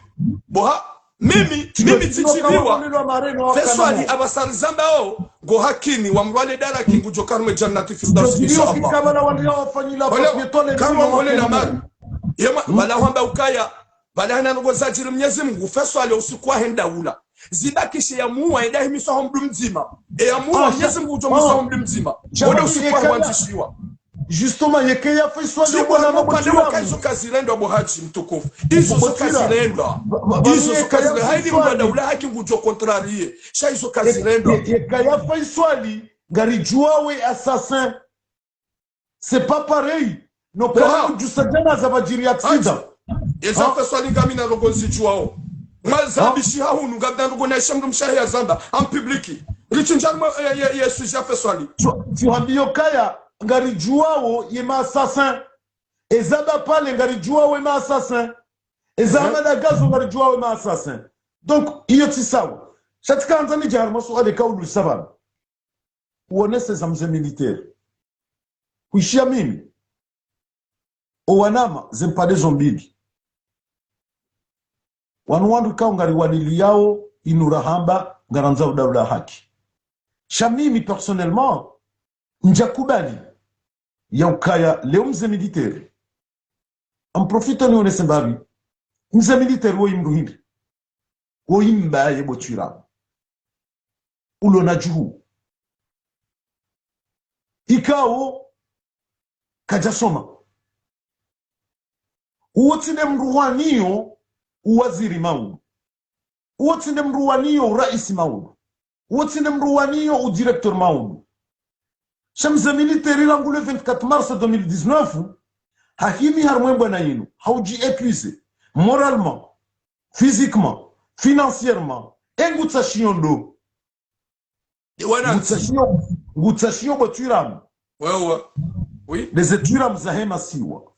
boha mimi tijiriwa feswali abasar zambao go hakini wamrwale dara kingu jokarme jannati firdaus inshallah kabala wandio wafanyila papietole kama wale na mari yema bala hamba ukaya bala hana ngo zajiri Mwenyezi Mungu feswali usikwa henda ula zibakishe ya muwa enda himiso homdu mzima ya muwa Mwenyezi Mungu jomuso homdu mzima wala usikwa wanjishiwa justement yekeya feswali bwana mapande kaizo kazilendo bohaji mtukufu izo kazilendo haidi mbada ula haki ngujo contrarie shaizo kazilendo yekeya feswali ngarijuawe assassin c'est pas pareil no kama kujusajana za bajiri aksida yesa feswali ngamina rogonzi juao Mazambi shi haunu gabdan gona shamdu mshahi ya zamba en public. Richinjal ya sujet fait swali. Tu hambio kaya ngari juao yema assassin. Ezaba pale ngari juao yema assassin. Ezama da gazo ngari juao yema assassin. Donc iyo tisawa. Shatika anzani jarma suali kaulu sabab. Uonese za mzee militaire. Kuishia mimi. Owanama zempade zombili. Wanuandu kao ngari wanili yao inurahamba ngaranza udawla haki. Shamimi personnellement njakubali ya ukaya leo mzee militaire. Amprofita ni onese mbabi. Mzee militaire wo imruhindi. Wo imbaye bochira. Ulo na juhu. Ikao kajasoma. Uotine mruwanio uwaziri maudu. Uotine mruwanio uraisi maudu. Uotine mruwanio udirektor maudu. Shamza militaire langu le 24 mars 2019 hakimi harmwembo na yinu. Hauji épuisé moralement, physiquement, financièrement. Engutsa shiondo. Ngutsa shio botuiramu. Ouais. Oui. Les etuiramu za hema siwa.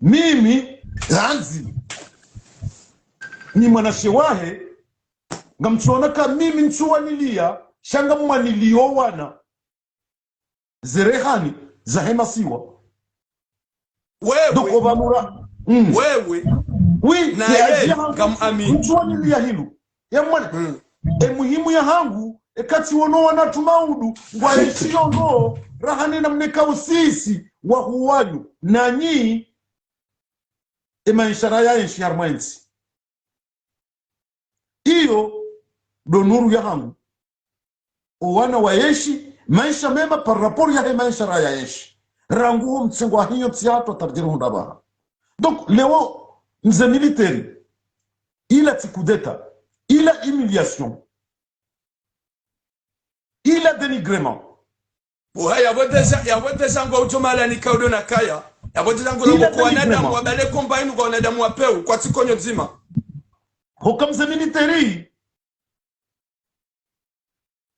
Mimi ranzi ni mwanashewahe ngamchonaka mimi nchuwanilia shanga mwanilio wana zerehani za hema siwa. Wewe doko vanura wewe oui na yeye ngamami nchuwanilia hilo ya mwana muhimu ya hangu ekati wono wanatumaudu ngwa ishiondo rahani na mneka usisi wa huwanyu nanyi maishara ya nchi harmwenzi. Iyo do nuru ya hangu. Owana wa yeshi maisha mema par rapport ya maisha ya yeshi. Rangu mtsengo hiyo tiato tarjiru ndabaha. Donc leo mze militaire ila tikudeta, ila humiliation, ila dénigrement. Ouais, yabo deja ngo utomala ni kaudo na kaya. Yabo deja ngo ko wanadamu wabale komba inu kwa wanadamu wapeu kwa tikonyo nzima. Comme ce militaire,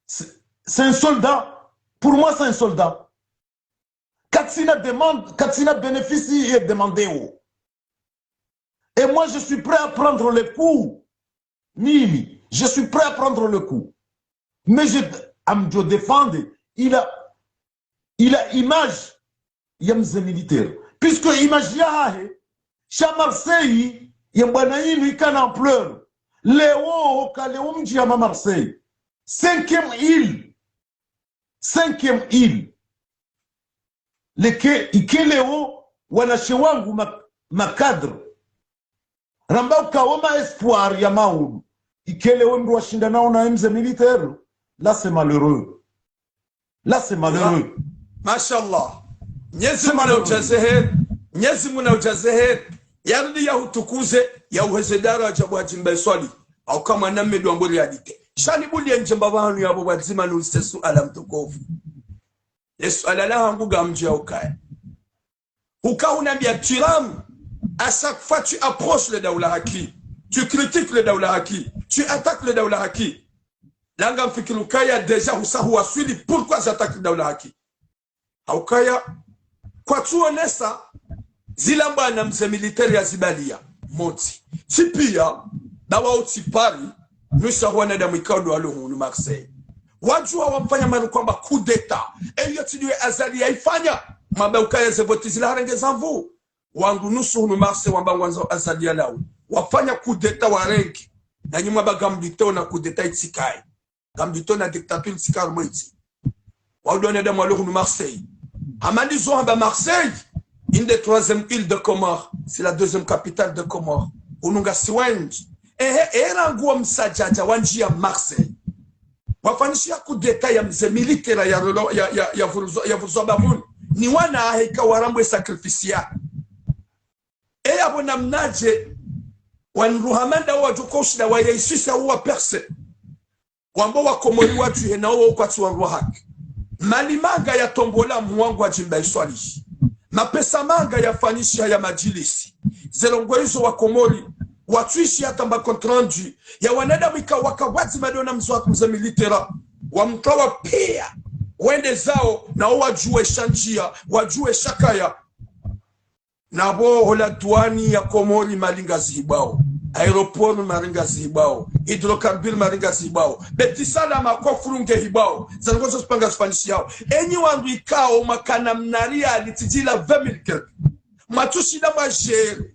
c'est un soldat. Pour moi, c'est un soldat. Katsina demande, Katsina bénéficie et demandé où. Et moi, je suis prêt à prendre le coup. Mimi, je suis prêt à prendre le coup. Mais je défends, il a image, yamze militaire. Puisque image yahe, chez Marseille, yambana yinu ikana en pleurs. Léo, Kaleo mji à Marseille. 5e île. 5e île. Ikeleo, wanashe wangu makadre. Ramba ukawoma espoir ya maudu. Ikeleo mdu washinda nao na mze militaire. Là, c'est malheureux. Là, c'est malheureux. Mashallah. Nyezi muna ujazeher. Yardi ya hutukuze ya uhezedara wa jabu hajimbe swali. Au kama namedu ambuli adite. Shani buli ya njamba wanu ya abu wadzima nulistesu ala mtukofu. Yesu alala hangu gamji ya ukaya. Uka unambia tiramu. À chaque fois tu approches le Daoula Haki. Tu critiques le Daoula Haki. Tu attaques le Daoula Haki. Langa mfikiru kaya deja husahu waswili. Pourquoi j'attaque le Daoula Haki? Haukaya kwa tuonesa zilamba na mze militari ya zibalia moti tipia dawa utipari nusa wana da mwikaudu aluhu Marseille wajua wamfanya manu kwamba coup d'etat eyo tidiwe azali ya ifanya mabauka ya zevoti zila harenge zamvu wangu nusu Marseille wamba wanzo azali ya lau wafanya coup d'etat warengi na nyuma bagambito na coup d'etat itikai gambito na dictature itikai mwiti wadone da mwaluhu Marseille amani zohamba Marseille. Une des 3e îles de Comores, c'est la 2e capitale de Comores. Ununga siwenji. Ranguwa msajaja wanji ya Marseille. Wafanishia kudeta ya mze militera ya vuzobamun. Ni wana aheka warambwe sakrifisia. Abona mnaje wanruhamanda wajukoshida wa yaishisha uwa perse. Wambo wa Komori watu hena uwa ukwatu wa ruhaki. Malimanga ya tombola mwangu wa jimba iswalishi. Mapesa manga ya fanisha ya majilisi. Zelongwezo wa Komori watuishi hata makontrandu ya wanadamu ikawaka wazi madona mzwa militera wamtoa pia wende zao na wajue shanjia wajue shakaya nabo hola duani ya Komori malinga zibao aeroport maringa zibao hidrokarbur maringa zibao betisala makofurunge hibao zangozo spanga spanish yao enyi wandu ikao makana mnaria litijila 20,000 matushida majere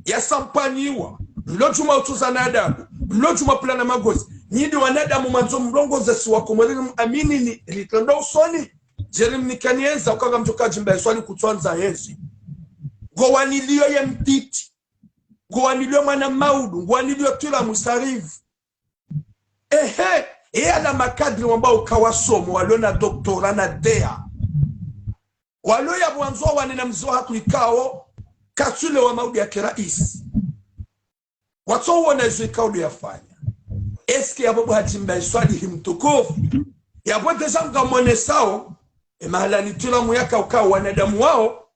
ya sampaniwa mlojuma utuzana adabu mlojuma plana magozi nyidi wanadamu manzo mrongo zesi wa Komori amini ni litando usoni jerim nikanienza ukanga mtokaji mbaye swali kutwanza hensi gowanilio ya mtiti gowanilio mwana maudu gowanilio tula musarivu ala makadri wambao kawasomo waliona doktora na dea walio ya mwanzoa wanina mzoha kulikao kasule wa maudi ya kiraisi watu wana ikaudu yafanya eski ya babu hajimba iswali himtukufu ya bote zanga mwone sao mahala ni tula muyaka ukawa wanadamu wao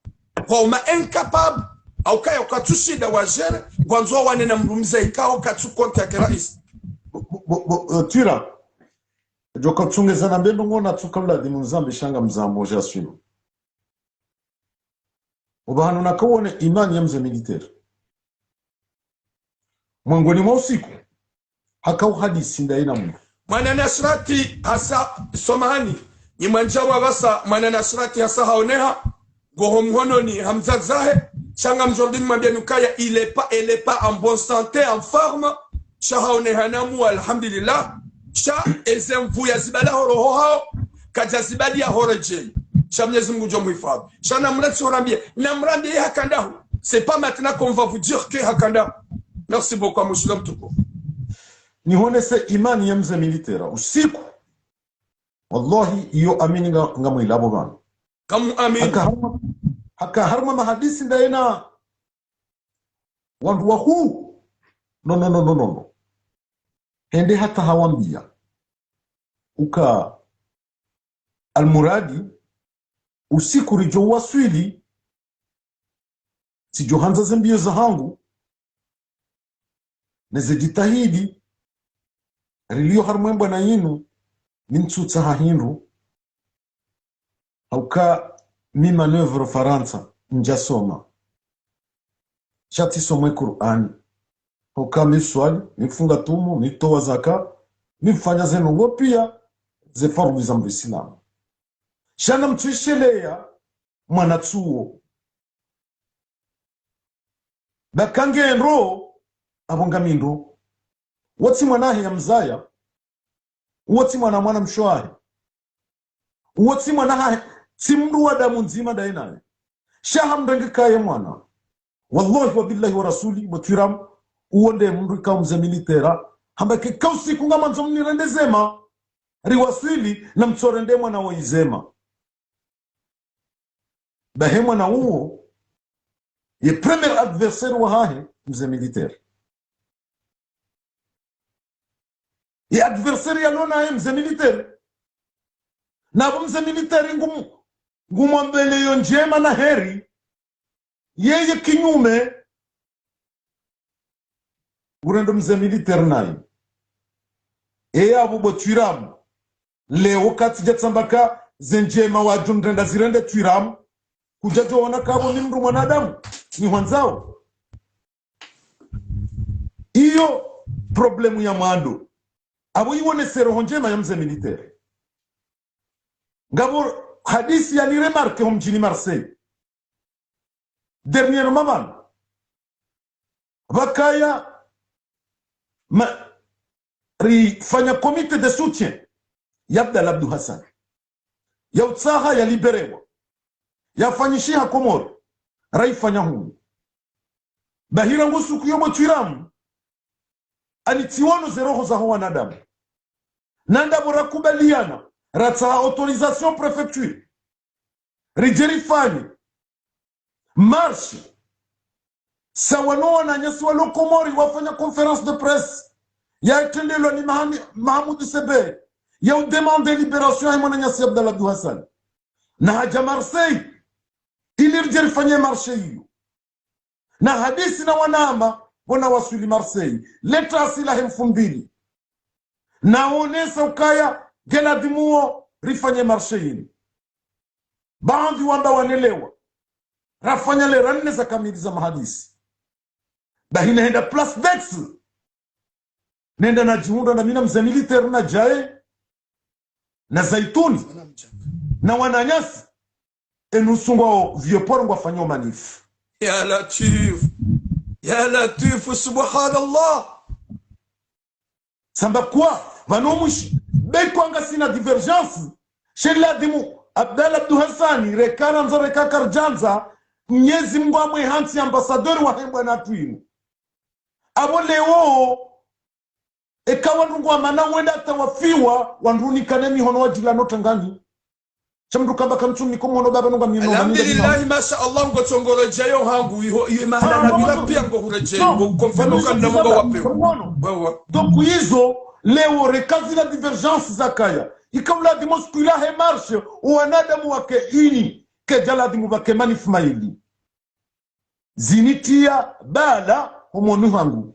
kwa uma incapable au kaya ukatushida wajere gwanzoa wanina mrumiza ikao katu konti ya kiraisi tira joka tungeza na mbendo ngona tukabla di muzambi shanga mzambo jaswino ubahanu nakawone imani ya mze militaire mwangoni mwa usiku hakau hadisi ndaina mungu mwana nasrati hasa somahani ni manjawa basa mwana nasrati hasa haoneha gohomhono ni Hamza Zahe changa mjordini mwambia nukaya il est pas en bonne santé en forme shahaoneha namu alhamdulillah sha ezemvu ya zibala horo hao kaja zibali ya horeje sha Mwenyezi Mungu jo muhifadhi sha namrati orambie namrambie hakandahu c'est pas maintenant qu'on va vous dire que hakanda. Merci beaucoup musulman tuko nihonese imani ya mze militera usiku wallahi iyo amini nga mwilabo bana kamu amini haka harma mahadisi ndaina wandu wahu no hende hata hawambia uka almuradi usiku rijo waswili si johanza zembio za hangu nezejitahidi rilio harmwemba na yinu nimtsutsa hahinru auka mi manœuvre faransa njasoma shati somwe Qur'ani auka miswali nifunga tumu nitoa zaka nifanya zenu pia ze fardu za Muislamu shana mtwishelea mwanatsuo bakangendo abonga mindo wati mwanahe ya mzaya wati mwana mshwahe wati mwanahe simru wa damu nzima dainaye shaha mdenge kaye mwana wallahi wa billahi wa rasuli wa tiram uonde mndu ka mze militera hambake kausi kunga manzo mnirendezema riwasili na mtorende mwana wa izema bahemwa na uo ye premier adversaire wa hahe mze militaire ye adversaire ya lona ye mze militaire na mze militaire ngumwambele yo njema na heri yeye kinyume urendo mze militaire naye abo botwiramu leo kati jatsambaka zenjema wajumdenda zirende twiramu kujajo wana kabo ni mndu mwanadamu ni wanzao iyo problemu ya mwando abo iwone sero njema ya mze militaire ngabo hadisi ya ni remarque mjini Marseille dernièrement man bakaya fanya comité de soutien ya Abdallah Abdou Hassan ya utsaha ya liberewa ya fanyishiha Komoro raifanya humu bahira ngusu kuyomo twiramu anitiwono zeroho za wanadamu nanda bora kubaliana rata autorisation préfecture rijeri fani marche sawanoa na nyasi walo Komori wafanya conférence de presse ya tendelo ni Mahamoud Sebe ya demande libération ya mwana nyasi Abdallah Abdou Hassan na haja Marseille ili rijeri fanye marche hiyo na hadisi na wanamba bona wasuli Marseille leta asila hemfu mbili naonesa ukaya gela dimuo rifanye Marseille baadhi wanda wanelewa rafanya le ranne za kamili za mahadisi bahina henda plus dex nenda na jiunda na mina mza militaire na jae na zaituni na wananyasi enusungo vioporo ngwafanya manifu ya latif subhanallah samba kwa vanomushi bekwanga sina divergence shela dimu Abdallah Abdou Hassani rekana nzo rekaka janza mnyezi mbwa hansi ambassadeur wa hembwa na twinu abo leo ekawa ndungu wa mana wenda tawafiwa wanduni kanemi hono wajila notangani chamdu kamba kamchumi komo hono baba nunga mino alhamdulillah masha Allah ngo tongoro jayo hangu iyo mahana na bila pia ngo hureje ngo konfano kanda ngo wape donc hizo leo rekazi la divergence zakaya ikamla dimuskula he marche wanadamu wake ini ke jala dimu wake manifmaili zinitia bala homonu hangu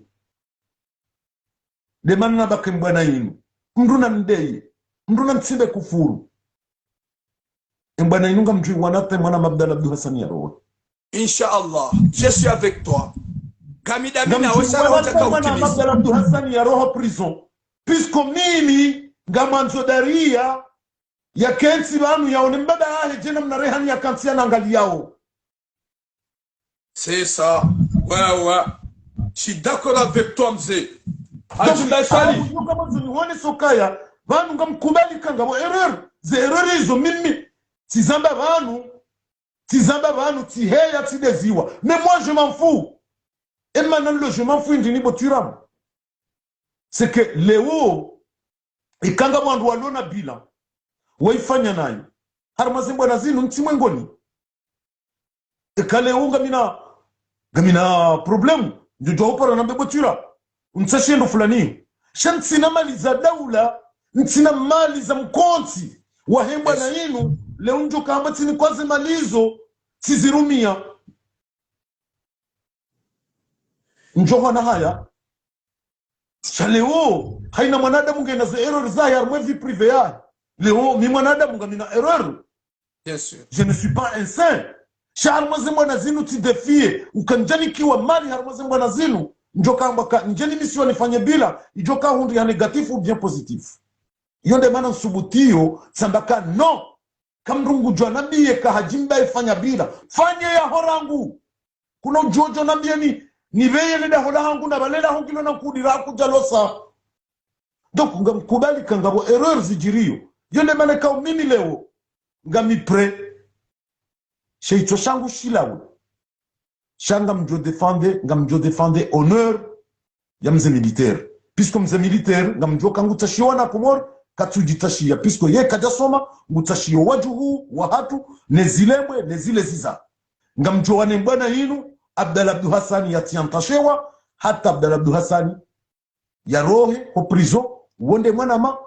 de manna bake mbwana yinu mnduna ndeye mnduna mtsibe kufuru mbwana yinu ngamjui wanate mwana Abdallah Abdou Hassani yaro inshallah je suis avec toi kamida mina wesara utaka utimiza Abdallah Abdou Hassani yaro prison puisque mimi ngamanzo daria ya kensi banu yaone mbada ahe jena mnarehani ya kansia na ngali yao c'est ça ouais je suis d'accord avec toi mzee Wone sokaya vanu ngamkubali kanga bo erreur hizo mimi tizamba vanu tiheya tideziwa mais moi je m'en fous et maintenant le je m'en fous ndini boturam c'est que leo ikanga mwandu walona bila waifanya nayo harmazimbo na zinu ntimwengoni ekale unga mina problem ndio opara na bebotura unsashendo fulani shantsina mali za daula ntsina mali za mkonti wahembwa na yinu leo njo kamba tini kwaze malizo tizirumia njo na haya leo haina mwanadamu ngena za error za ya mwevi privé ya leo mi mwanadamu ngamina error bien sûr je ne suis pas un saint charmaze mwana zinu ti defie ukanjani kiwa mali harmaze mwana zinu njoka mbaka njeni misiwa nifanye bila ijoka hundi ya negatif ou bien positif yonde mana subutio sambaka no kamrungu jwa nabiye kahajimba ifanya bila fanye ya horangu kuna ujojo nabiye ni veye leda hola hangu na balela hongilo na kudira kujalosa donc ngamkubali kangabo erreur zijirio yonde mana kao mimi leo ngami pre sheicho shangu shilawe shanga mjo defende honneur ya mze militaire puisque mze militaire ngamjo kangu tashiwa na komor katujitashia puisque ye kajasoma mutashio wajuhu wahatu nezilemwe nezile ziza ngamjo wane mbwana yinu Abdallah Abdou Hassani yatiantashewa hata Abdallah Abdou Hassani ya rohe au prison wonde mwanama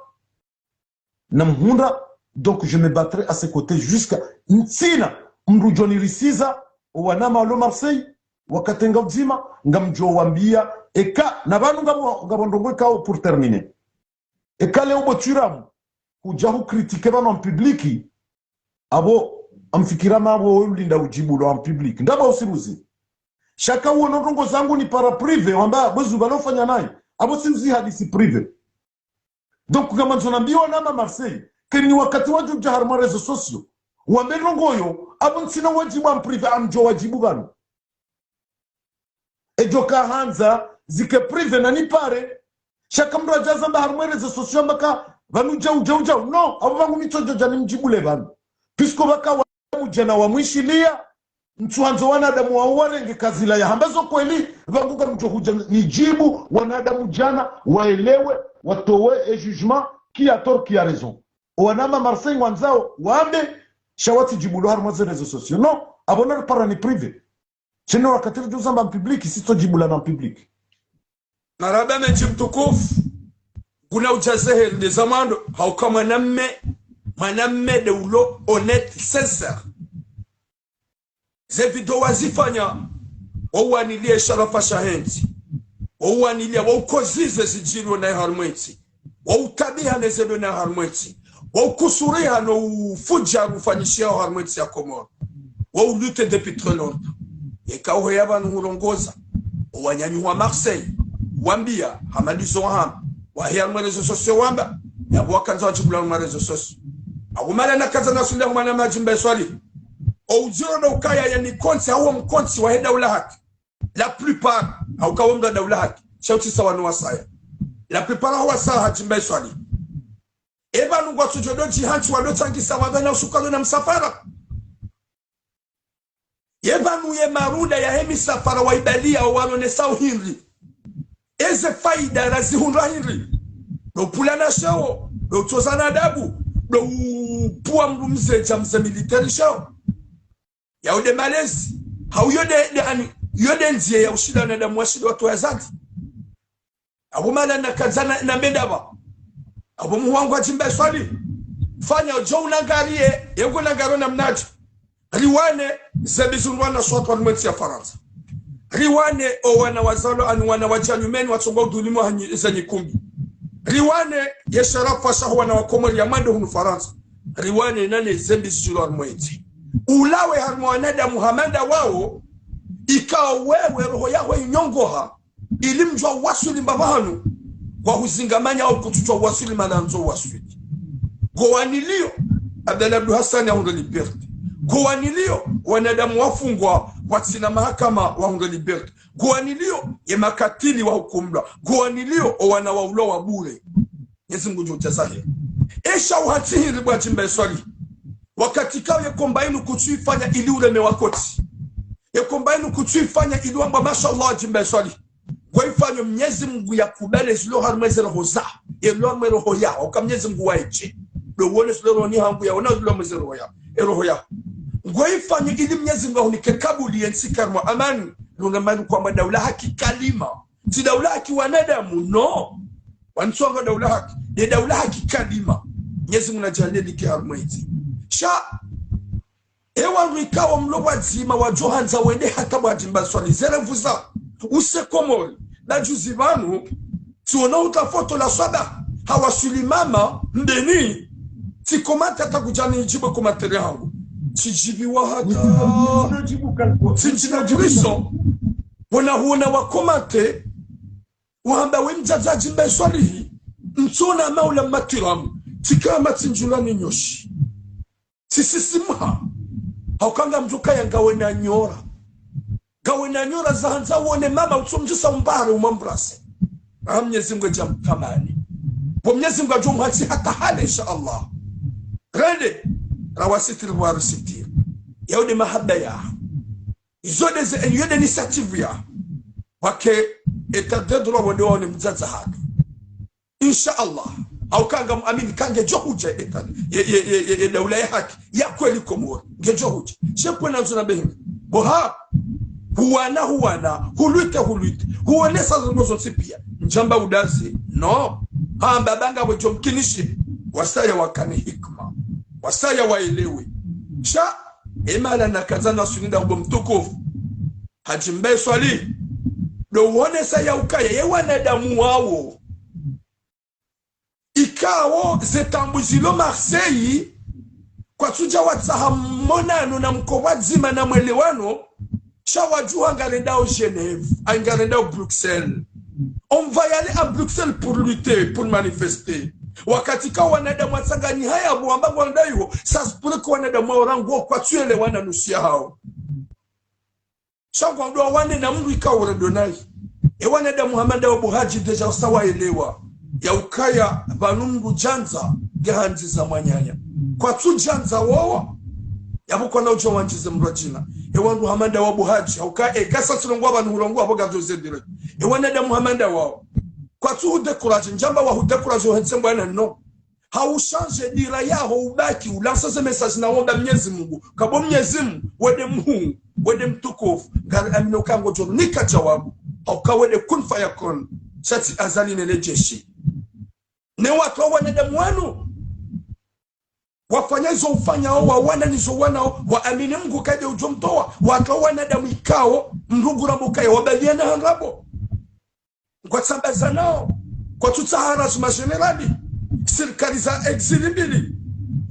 na mhunda donc je me battrai à ses côtés jusqu'à ntsina mrujoni risiza wanama walo Marseille wakatenga mzima ngamjo wambia eka na banu ngabondongo kao pour terminer eka leo boturamu kujahu kritike banu en public abo amfikira mabo linda ujibu lo en public ndaba usiruzi shaka uo ndongo zangu ni para privé wamba bozu balofanya naye abo siruzi hadisi privé donc kama tunambiwa na Marseille keni wakati waju jahar rezo sociaux wambelongoyo abo ntsina wajibu en privé amjo wajibu banu ejoka hanza zike privé na ni pare shaka mdo ajaza mba har rezo sociaux mbaka banu jau no abo bangu mitojo jani mjibule banu puisque baka wamujana wamwishilia mtuanzo wanadamu wa uwarenge kazila ya hambazo kweli vanguka mchohuja nijibu wanadamu jana waelewe watowe jugement qui a tort qui a raison wanama Marseille wanzao waambe shawati jibulo harmaze rezo sociaux non abona para ni privé cheno wakatiri juzamba en public sito jibula na en public naraba mechi mtukufu kuna ujazehe de zamando haukama manamme de ulo honnête sincère ze video wazifanya wawanilie sharafa shahenzi wauanilia waukozize zijiro na harmweti wautabiha nezedo na harmweti waukusuriha no ufuja ufanyishia harmweti ya Komoro waulute depuis très longtemps yekauhe yabanu hurongoza wanyanyu wa Marseille wambia hamalizo wahama wahia mwerezo sosio wamba yabu wakanza wachibula mwerezo sosio agumala na kaza na sulia mwana majimbe swali ujiro na ukaya ya ni konti hawa mkonti wa heda ula haki la plupart au kawamda daula haki shauti sawa nuwa saya la plupart hawa saa hajimbe swali eba nungwa tujodo jihanchi walotangisa wadana usukalo na msafara yebanu ye maruda ya hemi safara waibalia walone sao hinri eze faida razihunra hinri no pulana shao no tozana adabu no puwa mrumze jamze militari shao ya ude malezi hau yode nziye ya ushida na damu washida watu ya zati abu mala na kazana na medaba abu muwangu wajimbe swali fanya ujo unangarie yego nangaro na mnaji riwane zebizunwana swatwa mweti ya Faransa riwane o wana wazalo anu wana wajanyumeni watsonga udulimo zenye kumbi riwane ye sharafa shahu wana wakomori ya mando hunu Faransa riwane nane zebizunwa mweti ulawe harmwanada Muhamada wao ikawa wewe roho yaho inyongoha ilimjwa wasuli mbabahanu kwa huzingamanya au kutuchwa wasuli mananzo wasuli gowanilio Abdallah Abdu Hassan ya hundo liberty gowanilio wanadamu wafungwa watsina mahakama wa hundo liberty gowanilio ye makatili wa hukumla gowanilio wana waulo wa bure Yesu ngujo chasahe esha uhatihiri bwa jimbe swali wakati kao ye kombainu kutuifanya ili uleme wakoti ye kombainu kutuifanya ili wamba mashallah jimbe swali kwa ifanyo Mwenyezi Mungu ya kubele zilo harmeze roho za ilo harme roho ya waka Mwenyezi Mungu waiche do wone zilo roho ni hangu ya wana zilo harmeze roho ya kwa ifanyo ili Mwenyezi Mungu hunike kabuli yensi karma amani lungamani kwa madaula haki kalima si daula haki wanadamu no wansuanga daula haki ye daula haki kalima Mwenyezi Mungu najalie nike harmeze sha ewa rikawa mloba zima wa Johanza wende hata wajimba swali zerevuza use Komori na juzi vanu tuona utafoto la swada hawasulimama ndeni tikomata takujani ijibu kumateri hangu tijibiwa hata tijinajibiso wana huona wakomate wahamba wemjajaji mbe swalihi mtona maula matiramu tikama tinjulani nyoshi sisisimha haukanga mtuka ya ngawe na nyora gawe na nyora za hanza uone mama utsumjisa umbare umambrase Mwenyezi Mungu jamkamani kwa Mwenyezi Mungu ajumhati hata hali insha Allah rende rawasitir wa rasitir yaude mahaba ya izode ze yode initiative ya wake etadedro wande wone mzaza haka insha Allah au kanga amini kange johuja etan ye daula ya haki ya kweli Komoro nge johuja shepo na nzuna behimi boha huwana hulute huonesa zonozo sipia njamba udazi no hamba banga wejo mkinishi wasaya wakane hikma wasaya waelewe sha imala na kazana suninda ubo mtukufu hajimbe swali do uonesa ya ukaya ye wanadamu wao ikawo zetambuzilo Marseille kwa tuja watsahamonano na mkowadzima na mwelewano Chawaju angarenda au Genève, angarenda au Bruxelles. On va y aller à Bruxelles pour lutter, pour manifester. Wakati ka wanadamu watsangani haya buamba wandayo, sasa puleko wanadamu warango kwa tuele wana nusia hao. Shangwa ndo wane na mndu ikawa redonai. Wanadamu Muhammad wa Buhaji deja sawa elewa. Ya ukaya banungu janza gehanzi za manyanya. Kwa tu janza wawa yabuko na ujo wanjize mrajina ewandu Muhammad wa Buhaji auka kasa tulongwa abantu ulongwa boga doze direct ewanada Muhammad wao kwa tu decourage njamba wa decourage hense bwana no hau change dira yao ubaki ulansa ze message na wonda Mwenyezi Mungu kabo Mwenyezi Mungu wede mtukufu ngal amino kango jo nika jawabu auka wede kun fayakun shati azali ne lejeshi ne watu wanada mwanu wafanyazo ufanya wa wana nizo wana wa amini Mungu kaje ujomtoa watu wanadamu ikao mrugura mukaya wabaliana hanrabo kwa tsambaza nao kwa tutahara zuma generali serikali za exili mbili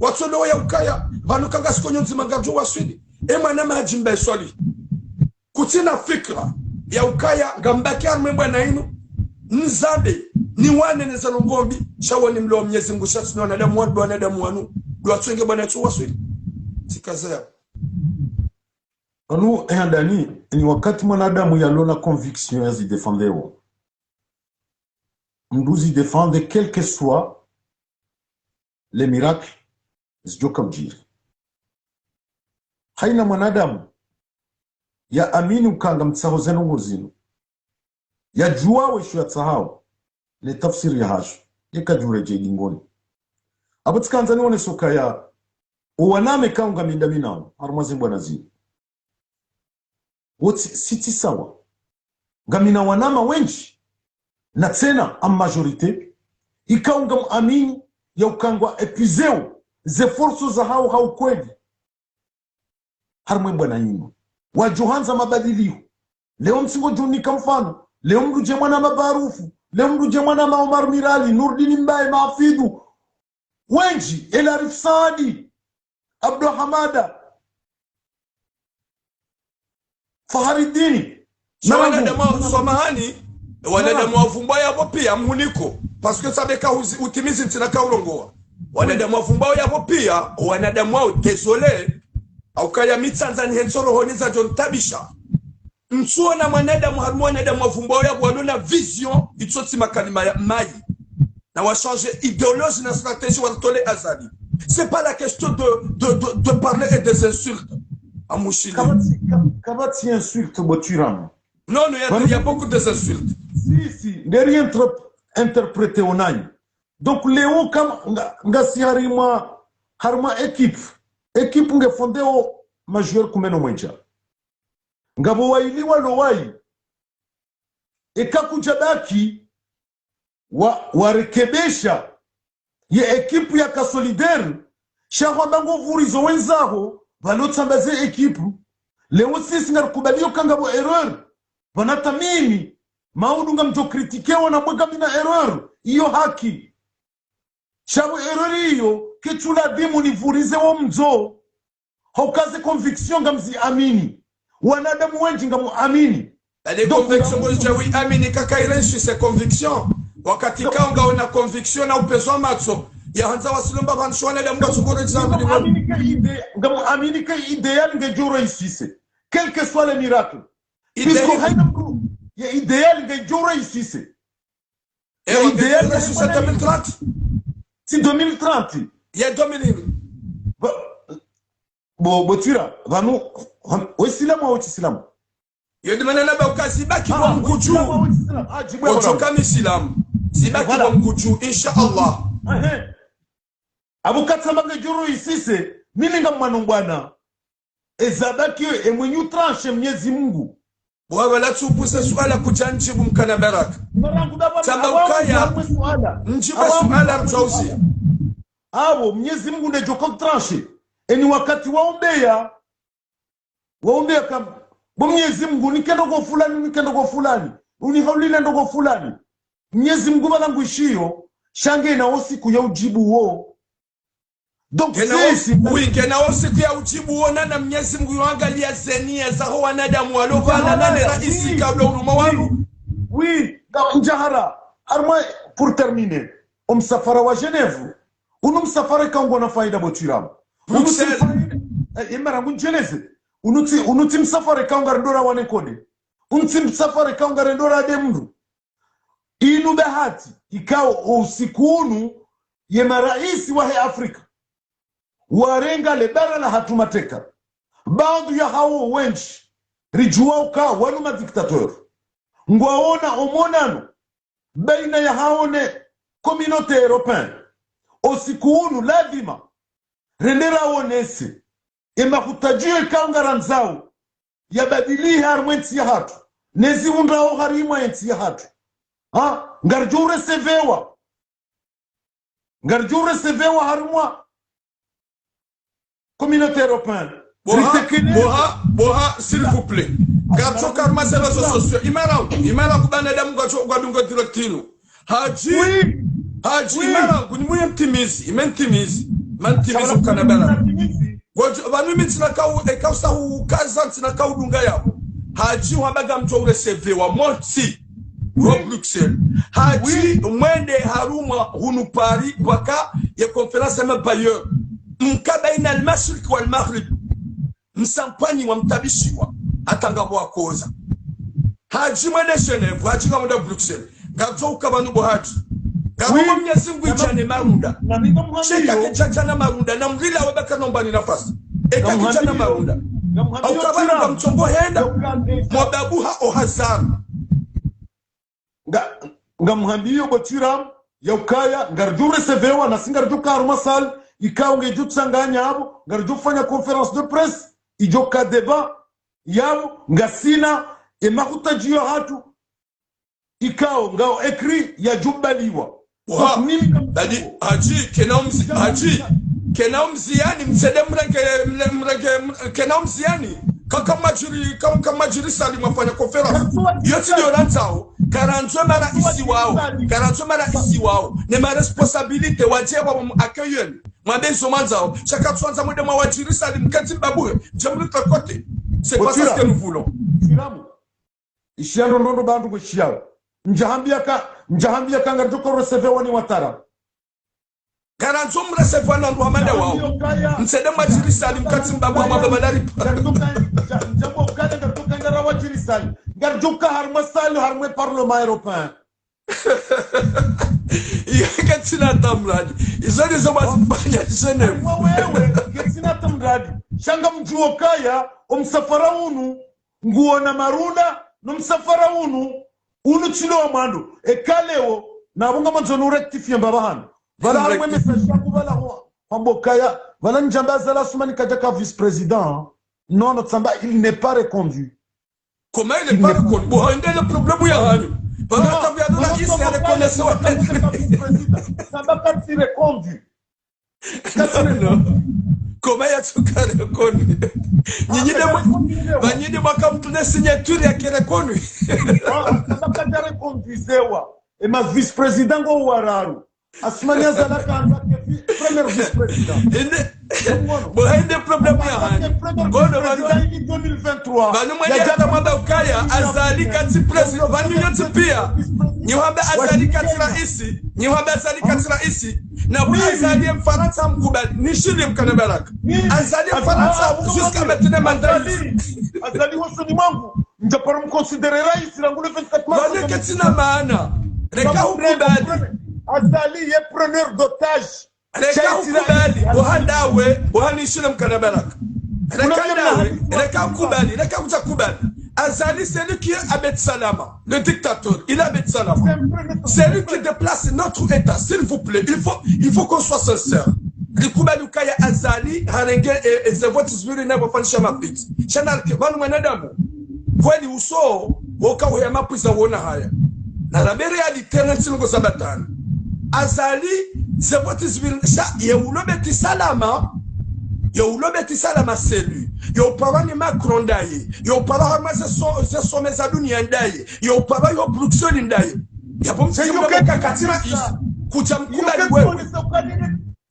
watu ndio ya ukaya vanukanga sikonyo nzima ngaju waswidi emana majimbe swali kutina fikra ya ukaya ngambaki armemba na inu nzabe ni wane neza longombi shawani mlo Mwenyezi Mungu shatu na wanadamu wanu wanadamu wanu dua twenge bwana tu waswidi sikazea anu ndani ni wakati mwanadamu yalona conviction yazidefendeo mnduzi defende quel que soit les miracles zijoka mjiri haina mwanadamu ya amini ukanga mtsaho zenu ngozino ya jua weshu ya tsahao le tafsiri ya hashu yeka jure je gingoni abatsikanza ni one soka ya uwaname kaunga mindamina armazi bwana zini wote siti sawa ngamina wanama wenji na tena en majorité ikaunga amini ya ukangwa epizeo ze forso za hao kweli harmwe bwana yino wajohanza mabadilio leo msingo junika mfano leo mruje mwana mabarufu leo mruje mwana Omar Mirali Nurdin Mbaye Mafidu wenji Elarif Saadi Abdul Hamada Faharidini na wanadamu somahani wanadamu wavumba yabo pia mhuniko parce que sabeka utimizi ntina kaulongoa wanadamu wavumba yabo pia wanadamu wao désolé au kaya mitsanzani hensoro honiza John Tabisha msuona mwanadamu harimo wanadamu wavumba yabo walona vision itsoti makalima ya mai na wa changer idéologie na stratégie wa tole azali c'est pas la question de parler et des insultes à Mouchili kabati insulte boturam non il y a beaucoup des insultes si derrière interpréter onani donc Léo kam ngasi harima équipe nge fondeo majeur kumeno mwenja ngabo wailiwa lowai ekakujadaki warekebesha ye equipe ya kasolidaire shahwandango vurizo wenzaho valotsambaze equipe leo sisi ngarukubaliyo kangabo erreur vanata mimi maudu ngamjo kritikewa na mwega mina erreur iyo haki shabu erreur iyo kichula dimu nivurize wo mzo haukaze conviction ngamzi amini wanadamu wenji ngamu amini les convictions mojawi amini kakairenshi ses convictions wakati kaunga una conviction na upezo matso ya hanza wasilomba vanshwana le mga sukoro example ngamu amini ka idéal ngejuro isise quel que soit le miracle puisque haina ya idéal ngejuro isise et idéal c'est 2030 si 2030 il y a 2000 botira vanu wesilamu au isilamu yodimana na baukazi baki kwa mkuju ochoka misilamu zibaki kwa mkuju insha Allah abukatsa ngejuro isise milinga mwana bwana ezabaki emwenyu tranche Mwenyezi Mungu wala tupuse swala kujanjibu mkana baraka tabukaya njibu swala mtauzi abo Mwenyezi Mungu ndejo tranche eni wakati waombea kama Mwenyezi Mungu nikendo kwa fulani unihaulile ndogo fulani Mwenyezi Mungu balangu ishio shange na siku ya ujibu wo donc sisi wingena siku ya ujibu wo na Mwenyezi Mungu yuangalia zenia za wanadamu walobana na raisi kabla uruma wangu oui njahara arma pour terminer msafara wa Genève msafara kango na faida botiram imara munjeleze unuti msafara kango ndora wane kode msafara kango ndora demru inu bahati ikao usikunu ye maraisi wa Afrika warenga le bara la hatumateka baadhi ya hao wenchi rijua uka wanu madiktateur ngwaona omonano baina ya haone communauté européenne usikunu lazima rendera onese emakutajie kangaranzao yabadili harmwensi ya hatu nezi unrao harima ensi ya hatu ngarjure sevewa harumwa communauté européenne boha s'il vous plaît Garçon karma c'est réseaux sociaux. Imara kubanadamu kwa dungo directino. Haji imara kunimuye mtimizi, imentimizi. Mantimizi ukanabela. Vanu mitina kausa ukaza tina kaudunga yabo. Haji wabaga mtu ule CV wa Monti. Wa Bruxelles. Haji mwende haruma hunu Paris waka ya konferansi ya bailleur. Mkabaina al-Mashriq wal-Maghrib. Msampanyi wa mtabishiwa. Atanga mwakoza. Haji mwende Genève, haji mwende Bruxelles. Gadzo ukabanu bohaji. Gazo mnyezi ngwijane marunda. Sheka kichachana marunda. Na mrila wabaka nombani nafasi. Eka kichana marunda. Ukabanu kwa mchongo henda. Mwababuha ohazar. Nga mhambiyo botiram. Yaukaya. Ngarju resevewa. Nasi ngarju karumasal. Ikaw ngeju tsanganya abo. Ngarju fanya conférence de presse. Ijoka débat. Yabo. Ngasina. Emakutajio hatu. Ikao ngao ekri ya jubaliwa. Dadi haji kenao mziani msede mrege kenao mziani kaka majiri sali mwafanya konferansi yoti diorantao karanzwe mara isi wao ne ma responsabilite wajewa accueillen mwabenzo manzao chaka tuanza mwede mwa wajiri sali mkati babuwe jamuli takote c'est pas ça que nous voulons ishiando ndondo bandu kushiao njahambia ka ngarjo ko recevoir ni watara garanzo mrecevoir na ndo amanda wao msede majiri sali mkati mbabu wa mababalari njabo kada ngarjo kangara wajiri sali ngarjo ka harma parlement européen Katina tamradi izoni zo bazifanya Genève wewe katina tamradi shanga mjuo kaya omsafara unu nguona marunda no msafara unu chilo amando ekaleo na bunga manzono rectifier babahana vala hamwe message yangu vala ho pambokaya vala njambaza la sumani kajaka vice président non notre samba il n'est pas reconduit. Comment il n'est pas reconduit? Bon, il y a le problème ya hani pendant que tu as dit c'est reconnaissant ça va pas être reconduit. Comment ya tukare reconduit? Nyinyi mwakamtune signature ya kirekondu. Sabaka reconduisewa. Et ma vice-président go wararu. Asmania zalaka anzake premier vice-président. Bon, il y a des problèmes ya hani. Gono 2023. Banu mwenye hata mwanda ukaya azali kati president. Banu yote pia. Niwambe azali kati raisi. Na bu azali mfaransa mkubali. Nishili mkanabaraka. Azali mfaransa jusqu'à maintenant mandali. Azali wasuni mwangu. Njapara mkonsidere raisi na ngule 24 mars. Banu ketina maana. Reka ukubali. Azali ye preneur d'otage. Reka ukubali. Wahani nishili mkanabaraka. Reka ukubali. Azali, c'est lui qui est Abed Salama, le dictateur. Il est Abed Salama. C'est lui qui déplace notre État, s'il vous plaît. Il faut qu'on soit sincère. Likubali ukaya Azali, Harenge et Zevoti Zbiri Nebo Fanchama Pit. Chanal Kevanu Manadamu. Kweli uso, woka uhema pisa wona haya. Na la réalité, n'ensingo sabatana. Azali, Zevoti Zbiri, Yeulobeti Salama. Yo ulobeti salama selu yo parani Macron ndaye yo parani se someza dunia ndaye yo parani yo Bruxelles ndaye yapo mtendo kakatira kucha mkubali wewe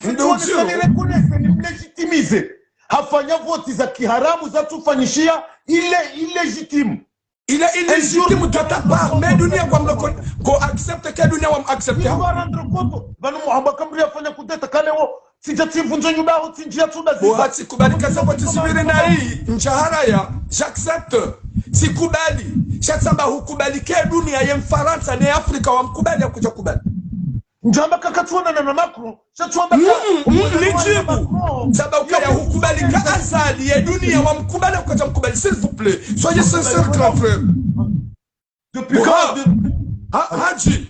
ndio ni mlegitimize hafanya voti za kiharamu za tufanyishia ile illégitime de ta part mais dunia kwa mloko ko accepte que dunia wa accepte va rendre compte banu muhamba kamri afanya kudeta kaleo sijatifunzo nyumba au tinjia tuba ziba hati kubali kaza kwa tisibiri na hii mshahara ya j'accepte sikubali shatsamba hukubali ke dunia ya Mfaransa na Afrika wa mkubali ya kuja kubali njamba kakatuona na Macron shatwamba nijibu sababu kaya hukubali ka Azali ya dunia wa mkubali ya kuja mkubali s'il vous plaît soyez sincères grand frère depuis quand Haji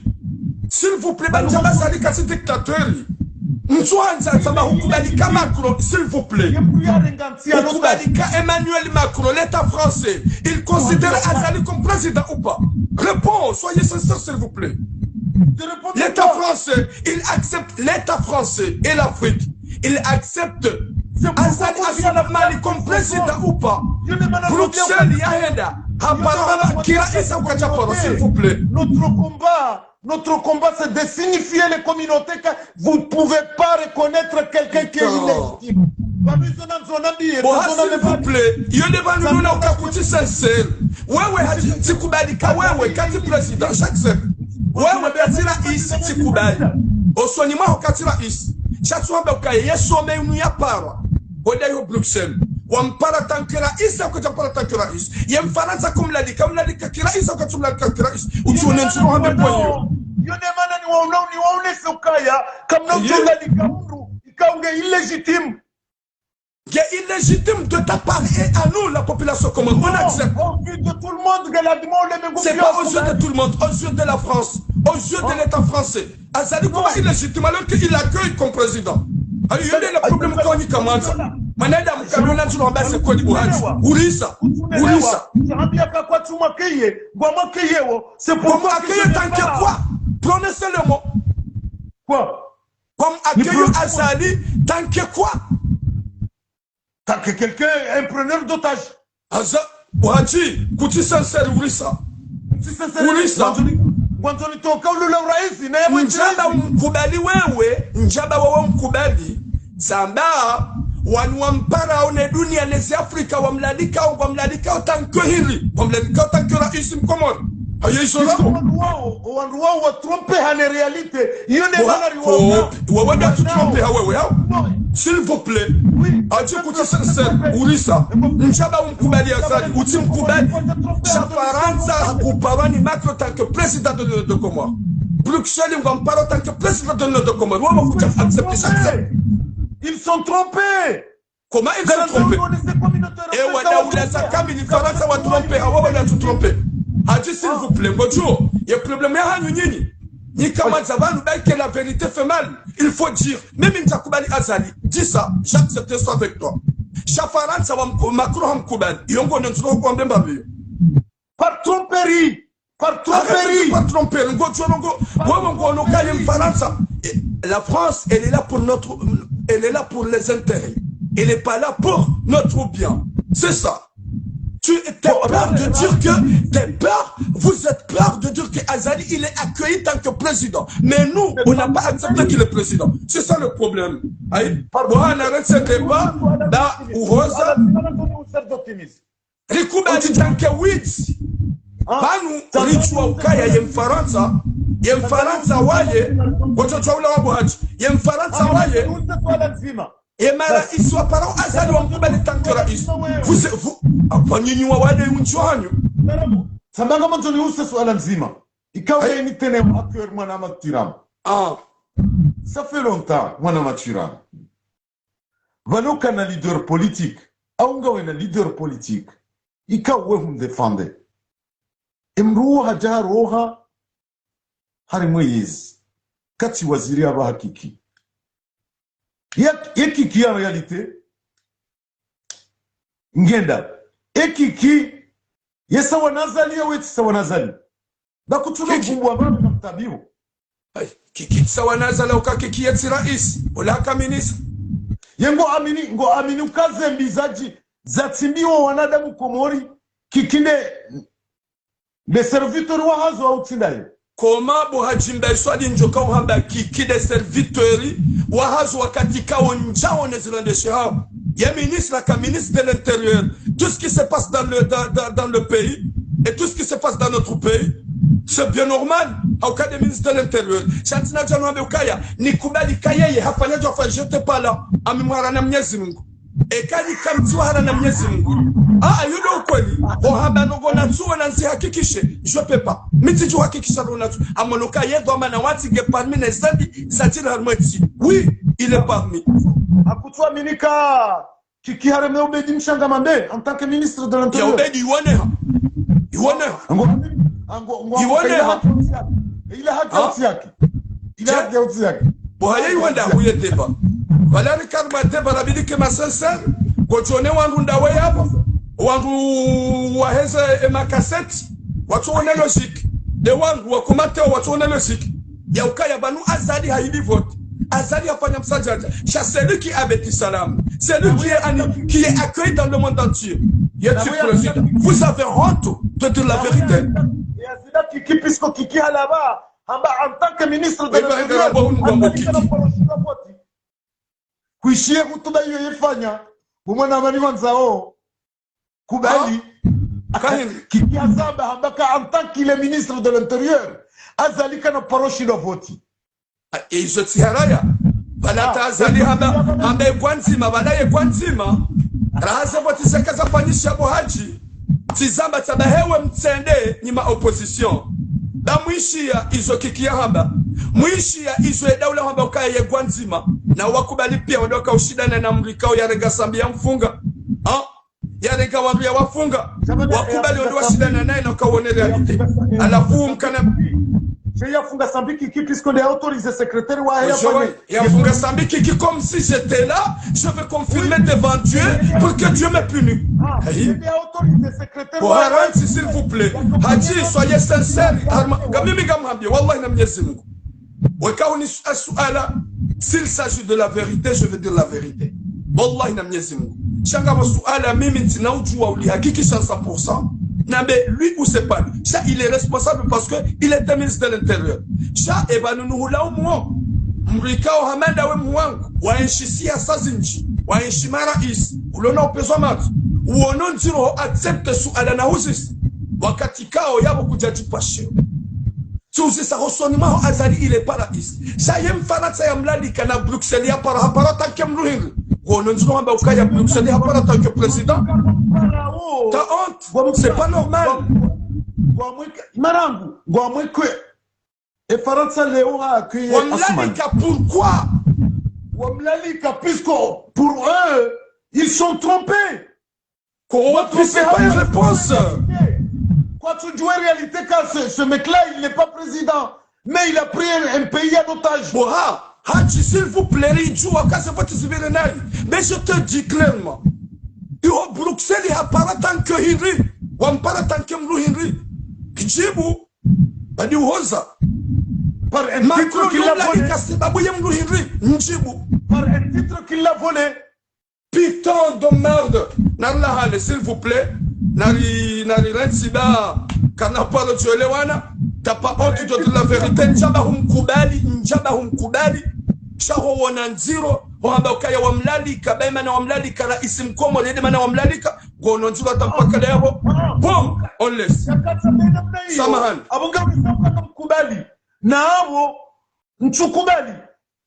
s'il vous plaît banjamba Azali kasi dictateur Mzouanza sama hukubalika Macron, s'il vous plaît. Hukubalika Emmanuel Macron, l'État français, il considère Azali comme président ou pas? Réponds, soyez sincères, s'il vous plaît. L'État français, il accepte l'État français et l'Afrique. Il accepte Azali Assouna Mali comme président ou pas? Bruxelles, Yahenda, Hapana kiraisa ukachaparo, s'il vous plaît. Notre combat, c'est de signifier les communautés que vous ne pouvez pas reconnaître quelqu'un qui est illégitime. S'il vous plaît, il y a des gens qui ont été sincères. Ouais, Tikubalika, ouais, quand tu es président, chaque semaine. Ouais, Betila Is, Tikubali. Au soignement, au Katila Is. Chaque soir, il y a sommet, il y a pas. Au d'ailleurs, Bruxelles. Wampara tankera isa ko japara tankera is yem faransa comme la dit kakira isa ko tumla kakira is utune nsuro hambe poyo yo ne mana ni waone sokaya comme non tumla di kamru ikaunge illégitime. Illégitime de ta part et à nous la population comment on accepte. Aux yeux de tout le monde que la demande c'est pas aux yeux de tout le monde, aux yeux de la France, aux yeux de l'État français. Azali comment illégitime alors qu'il accueille comme président. Il y a le problème qu'on y commence. Manada mkamona tunaomba c'est quoi Buhari. Urisa. C'est pour accueillir tant que quoi? Prononcez le mot. Quoi? Comme accueillir Azali tant que quoi? Tant que quelqu'un est un preneur d'otage. Azali, Buhari, kuti sincère Urisa. Urisa. Njaba mkubali wewe, njaba wewe mkubali. Zamba wanuampara one dunia nezi Afrika wamlalika tanko hili wamlalika tanko raisi mkomoni hayo isora wandu wao watrompe hane realite hiyo ne manari wawada tutrompe hawewe hao s'il vous plaît aje kuti sincere Urisa njaba mkubali Azali uti mkubali Shafaransa hakupawani Macron tanko président de Comores Bruxelles ngampara tanko président de Comores wao kuta accepter chaque. Ils sont trompés. Comment ils sont trompés? Et Wadaoula Sakami, les Français vont tromper. Hawa va tout tromper. Adji s'il vous plaît, bonjour. Il y a un problème à Nuni. Ni comment ça va nous dire que la vérité fait mal. Il faut dire. Même Njakubali Azali, dis ça. J'accepte ça avec toi. Chafaran, ça va Macron Mkoubal. Yongo Nensro Kwambe Mbabi. Par tromperie. Par tromperie. Par tromperie. La France, elle est là pour notre. Elle est là pour les intérêts. Elle n'est pas là pour notre bien. C'est ça. Tu es peur de dire que vous êtes peur de dire que Azali il est accueilli tant que président. Mais nous, on n'a pas accepté qu'il est président. C'est ça le problème. Pardon, on arrête ce débat. Là, ou Rosa. Rikuba dit tant que oui. Banu Richwa Ukaya yem Faransa. Yem Faransa waye. Watoto wala wabuhaji. Yem Faransa waye. Et mara iswa parao Azali wa mkubali tankera isu. Vous, apanyini wa wale unchuanyu. Sambanga manzoni use swala nzima. Ikawa yeni tene accueillir mwana Matiram. Ça fait longtemps, mwana Matiram. Vanoka na leader politique. Aunga na leader politique. Ikawa wehu mdefande. Imruha jaroha harimwezi. Kati waziri aba hakiki. Ekiki en réalité ngenda ekiki yesa wanazali wetu sawa nazali bakutuna kumbwa bana mtabihu kiki sawa nazala ukakiki yeti rais wala kaminisa yengo amini ukaze mbizaji zatimbiwa wanadamu Komori kikinde les serviteurs wa hazo au tsindaye. Comment Bohajimbe swali njoka uhamba kiki des serviteurs wahazo wakati kao njao nezilande shihao. Ya ministre la ministre de l'Intérieur, tout ce qui se passe dans le pays et tout ce qui se passe dans notre pays, c'est bien normal. Au cas des ministres de l'Intérieur, Chantina Janouabe Ukaya, Nikubali Kaye, Hafanya Jofa, j'étais pas là, Amimara Namyezimungu. Et quand il kam tu hara na Mwenyezi Mungu. Yudo kweli. Ohaba nogo na tu na nsi hakikishe. Je peux pas. Miti tu hakikisha na tu. Amonoka yedo mana wati ge parmi na zadi satira harmati. Oui, il est parmi. Akutwa minika kiki harame obedi mshangamande en tant que ministre de l'Intérieur. Ya obedi yuone. Il a haki yake. Il a haki yake. Bohaye wanda huye deba. Valeri karma deba rabidi ke masenser. Kochone wangu ndawe hapa. Wangu waheze emakaseti. Watu one logique. De wangu wakumate watu one logique. Ya ukaya banu Azali haidi vote. Azali afanya msajaja. Celui qui a bêti salam. Celui qui est accueilli dans le monde entier. Président. Vous avez honte dois dire la vérité. Et Azida Kiki, puisque Kiki a là-bas, en tant que ministre de l'Intérieur, kuishia kutuba hiyo yefanya bumwana mani wanzao kubali Kiki Azaba ambaka en tant qu'il est ministre de l'Intérieur azalika na paroshi na voti izo tsiharaya balata azali hamba kwanzima balaye kwanzima rahaze voti sekaza fanyisha bohaji tizamba tabahewe mtsende nyima opposition da mwishia izo Kiki ya hamba mwishia izo daula hamba ukaye kwanzima na wakubali pia wadoka ushidana na mrikao ya rega sambia mfunga ya rega wambia wafunga wakubali wadoka ushidana nae na ukawone realite alafu mkana ya funga Sambiki Kiki puisqu'on est autorisé secrétaire wa ya funga Sambiki Kiki comme si j'étais là je vais confirmer devant Dieu pour que Dieu me punisse il est autorisé secrétaire wa Haji s'il vous plaît Haji soyez sincère gamimi gamhambia wallahi na Mwenyezi Mungu wakauni suala s'il s'agit de la vérité je vais dire la vérité wallahi na Mwenyezi Mungu shanga suala mimi ninaujua ulihakikisha 100% Nabe, lui ou c'est pas lui. Ça, il est responsable parce que il est ministre de l'Intérieur. Ça, nous là au moins. Mrikao hamenda we mwangu. Waenshisia sazinji. Waenshimara is. Ulona upezo matu. Uono njiro accepte su alana huzis. Wakati kao yabo kujaji pashio. Tuzi sa hosonima azali il est pas là is. Ça yem farata ya mlalika na Bruxelles ya para tanke mruhingi. Uono njiro hamba ukaya Bruxelles ya para tanke président. T'as honte, c'est pas normal. Marangu, Guamouikwe. Et Faransa Léo a accueilli Wamlalika, pourquoi? Wamlalika, puisque pour eux, ils sont trompés. C'est pas une réponse. Quoi, tu joues en réalité quand ce mec-là, il n'est pas président, mais il a pris un pays en otage. Haji, s'il vous plaît, mais je te dis clairement. Iho Bruxelles ya para tanke Henry wampara tanke mru Henry kijibu badi uhoza par un titre qu'il a volé sababu ya mru Henry njibu par un titre qu'il a volé putain de merde narla hale s'il vous plaît nari rensiba kana palo tuelewana tapa honte de la vérité njaba humkubali shaho wananziro wamba ukaya wamlalika baima na wamlalika raisi mkomo lede mana wamlalika gono nziro tampaka leo bom onless samahan abunga msaka mkubali na abo mchukubali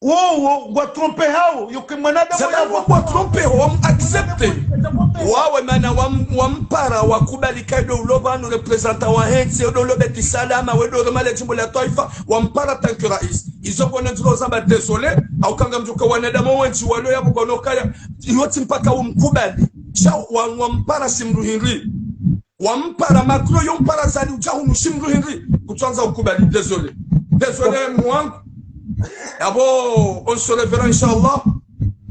wowo wa trompe hao yoke mwanadamu sababu wa trompe hao accepte wawe mana wampara wakubali kaido ulobanu representa wa hensi odolobe tisalama wedo male jimbo la taifa wampara tanki rais izo kona nziro zamba désolé au kanga mjuka wanadamu wenchi walo ya bugono kaya yoti mpaka umkubali cha wampara simru Henry wampara makro yompara zali ujahu nushimru Henry kutwanza ukubali désolé mwangu abo on se reverra inshallah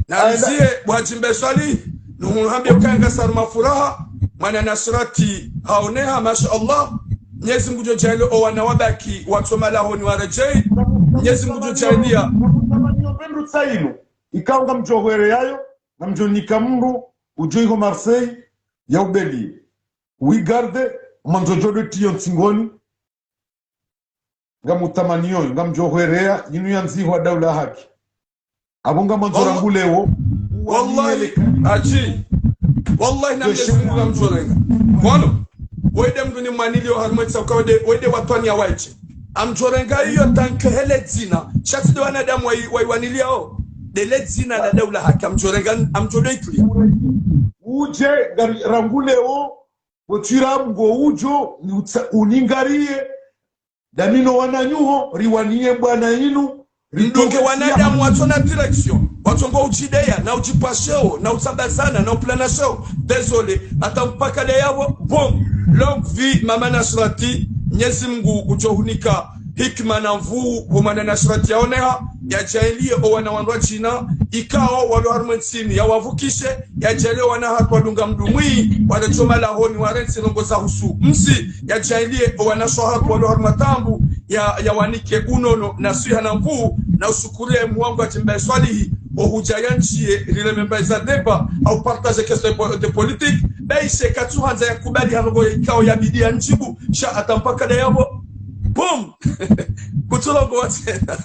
na zie wajimbe swali nuhambia kanga sarma furaha mana nasrati haoneha mashallah Mwenyezi Mungu jojalie o wanawabaki watomala honi warejei Mwenyezi Mungu jojalia nyopendo tsaino ikanga mjohwere yayo na mjonika mru ujoiho Marseille ya ubeli wigarde manjojodo tiyo ntsingoni ngamutamaniyo ngamjohwerea yinu yanzihwa daula haki abunga manzora ngulewo wallahi aji wallahi na Mwenyezi Mungu ngamjorenga kono wede mguni manilio harmatsa ukawede wede watwani ya waiche amjorenga hiyo tanke hele zina shati de wanadamu waiwanilia o de le zina la daula haki amjorenga amjoleitli uje rangulewo wotira mgo ujo uningarie danino wananyuho riwanie bwana inu Ndonge wanadamu watona direction watongo ujideya na ujipasheo na utabazana na uplanasheo désolé atampaka le yabo bon longue vie mama Nasrati Mwenyezi Mungu ujohunika hikma na mvuu kumana Nasrati yaoneha ya jailie o wana wanwa China ikao walo harmansini ya wavukishe ya jailie wana hatu walunga mdumui wale choma la honi warensi nongoza husu msi ya jailie o wana shohatu walo harmatambu ya wanike unono na suya na mvuu na usukurie mwangu wa jimbe swalihi o hujayanchie rile membaiza deba au partage question de politique baise katu hanza ya kubali harogo ikao ya bidi ya njibu sha atampaka da yabo boom kutulogo watena